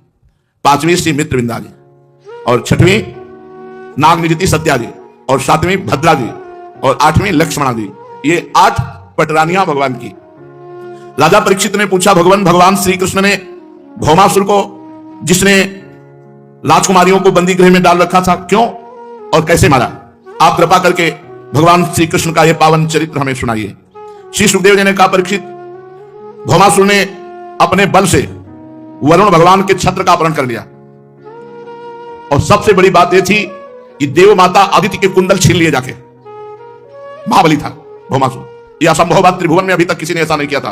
[SPEAKER 1] पांचवी श्री मित्रविंदा जी, और छठवीं नागनिजति सत्या जी, और सातवीं भद्रा जी, और आठवीं लक्ष्मणा जी। ये 8 पटरानियां भगवान की। राजा परीक्षित ने पूछा, भगवान श्री कृष्ण ने भौमासुर को, जिसने राजकुमारियों को बंदी गृह में डाल रखा था, क्यों और कैसे मारा? आप कृपा करके भगवान श्री कृष्ण का यह पावन चरित्र हमें सुनाइए। श्री सुखदेव जी ने कहा, परीक्षित, भौमासुर ने अपने बल से वरुण भगवान के छत्र का अपहरण कर लिया, और सबसे बड़ी बात यह थी कि देव माता अदिति के कुंडल छीन लिए जाके। महाबली था भौमासुर। यह असंभव बात त्रिभुवन में अभी तक किसी ने ऐसा नहीं किया था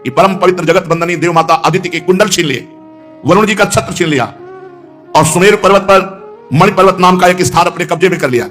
[SPEAKER 1] कि परम पवित्र जगत बंदनी देव माता अदिति के कुंडल छीन लिए, वरुण जी का छत्र छीन लिया, और सुमेरु पर्वत पर मणि पर्वत नाम का एक स्थान अपने कब्जे में कर लिया।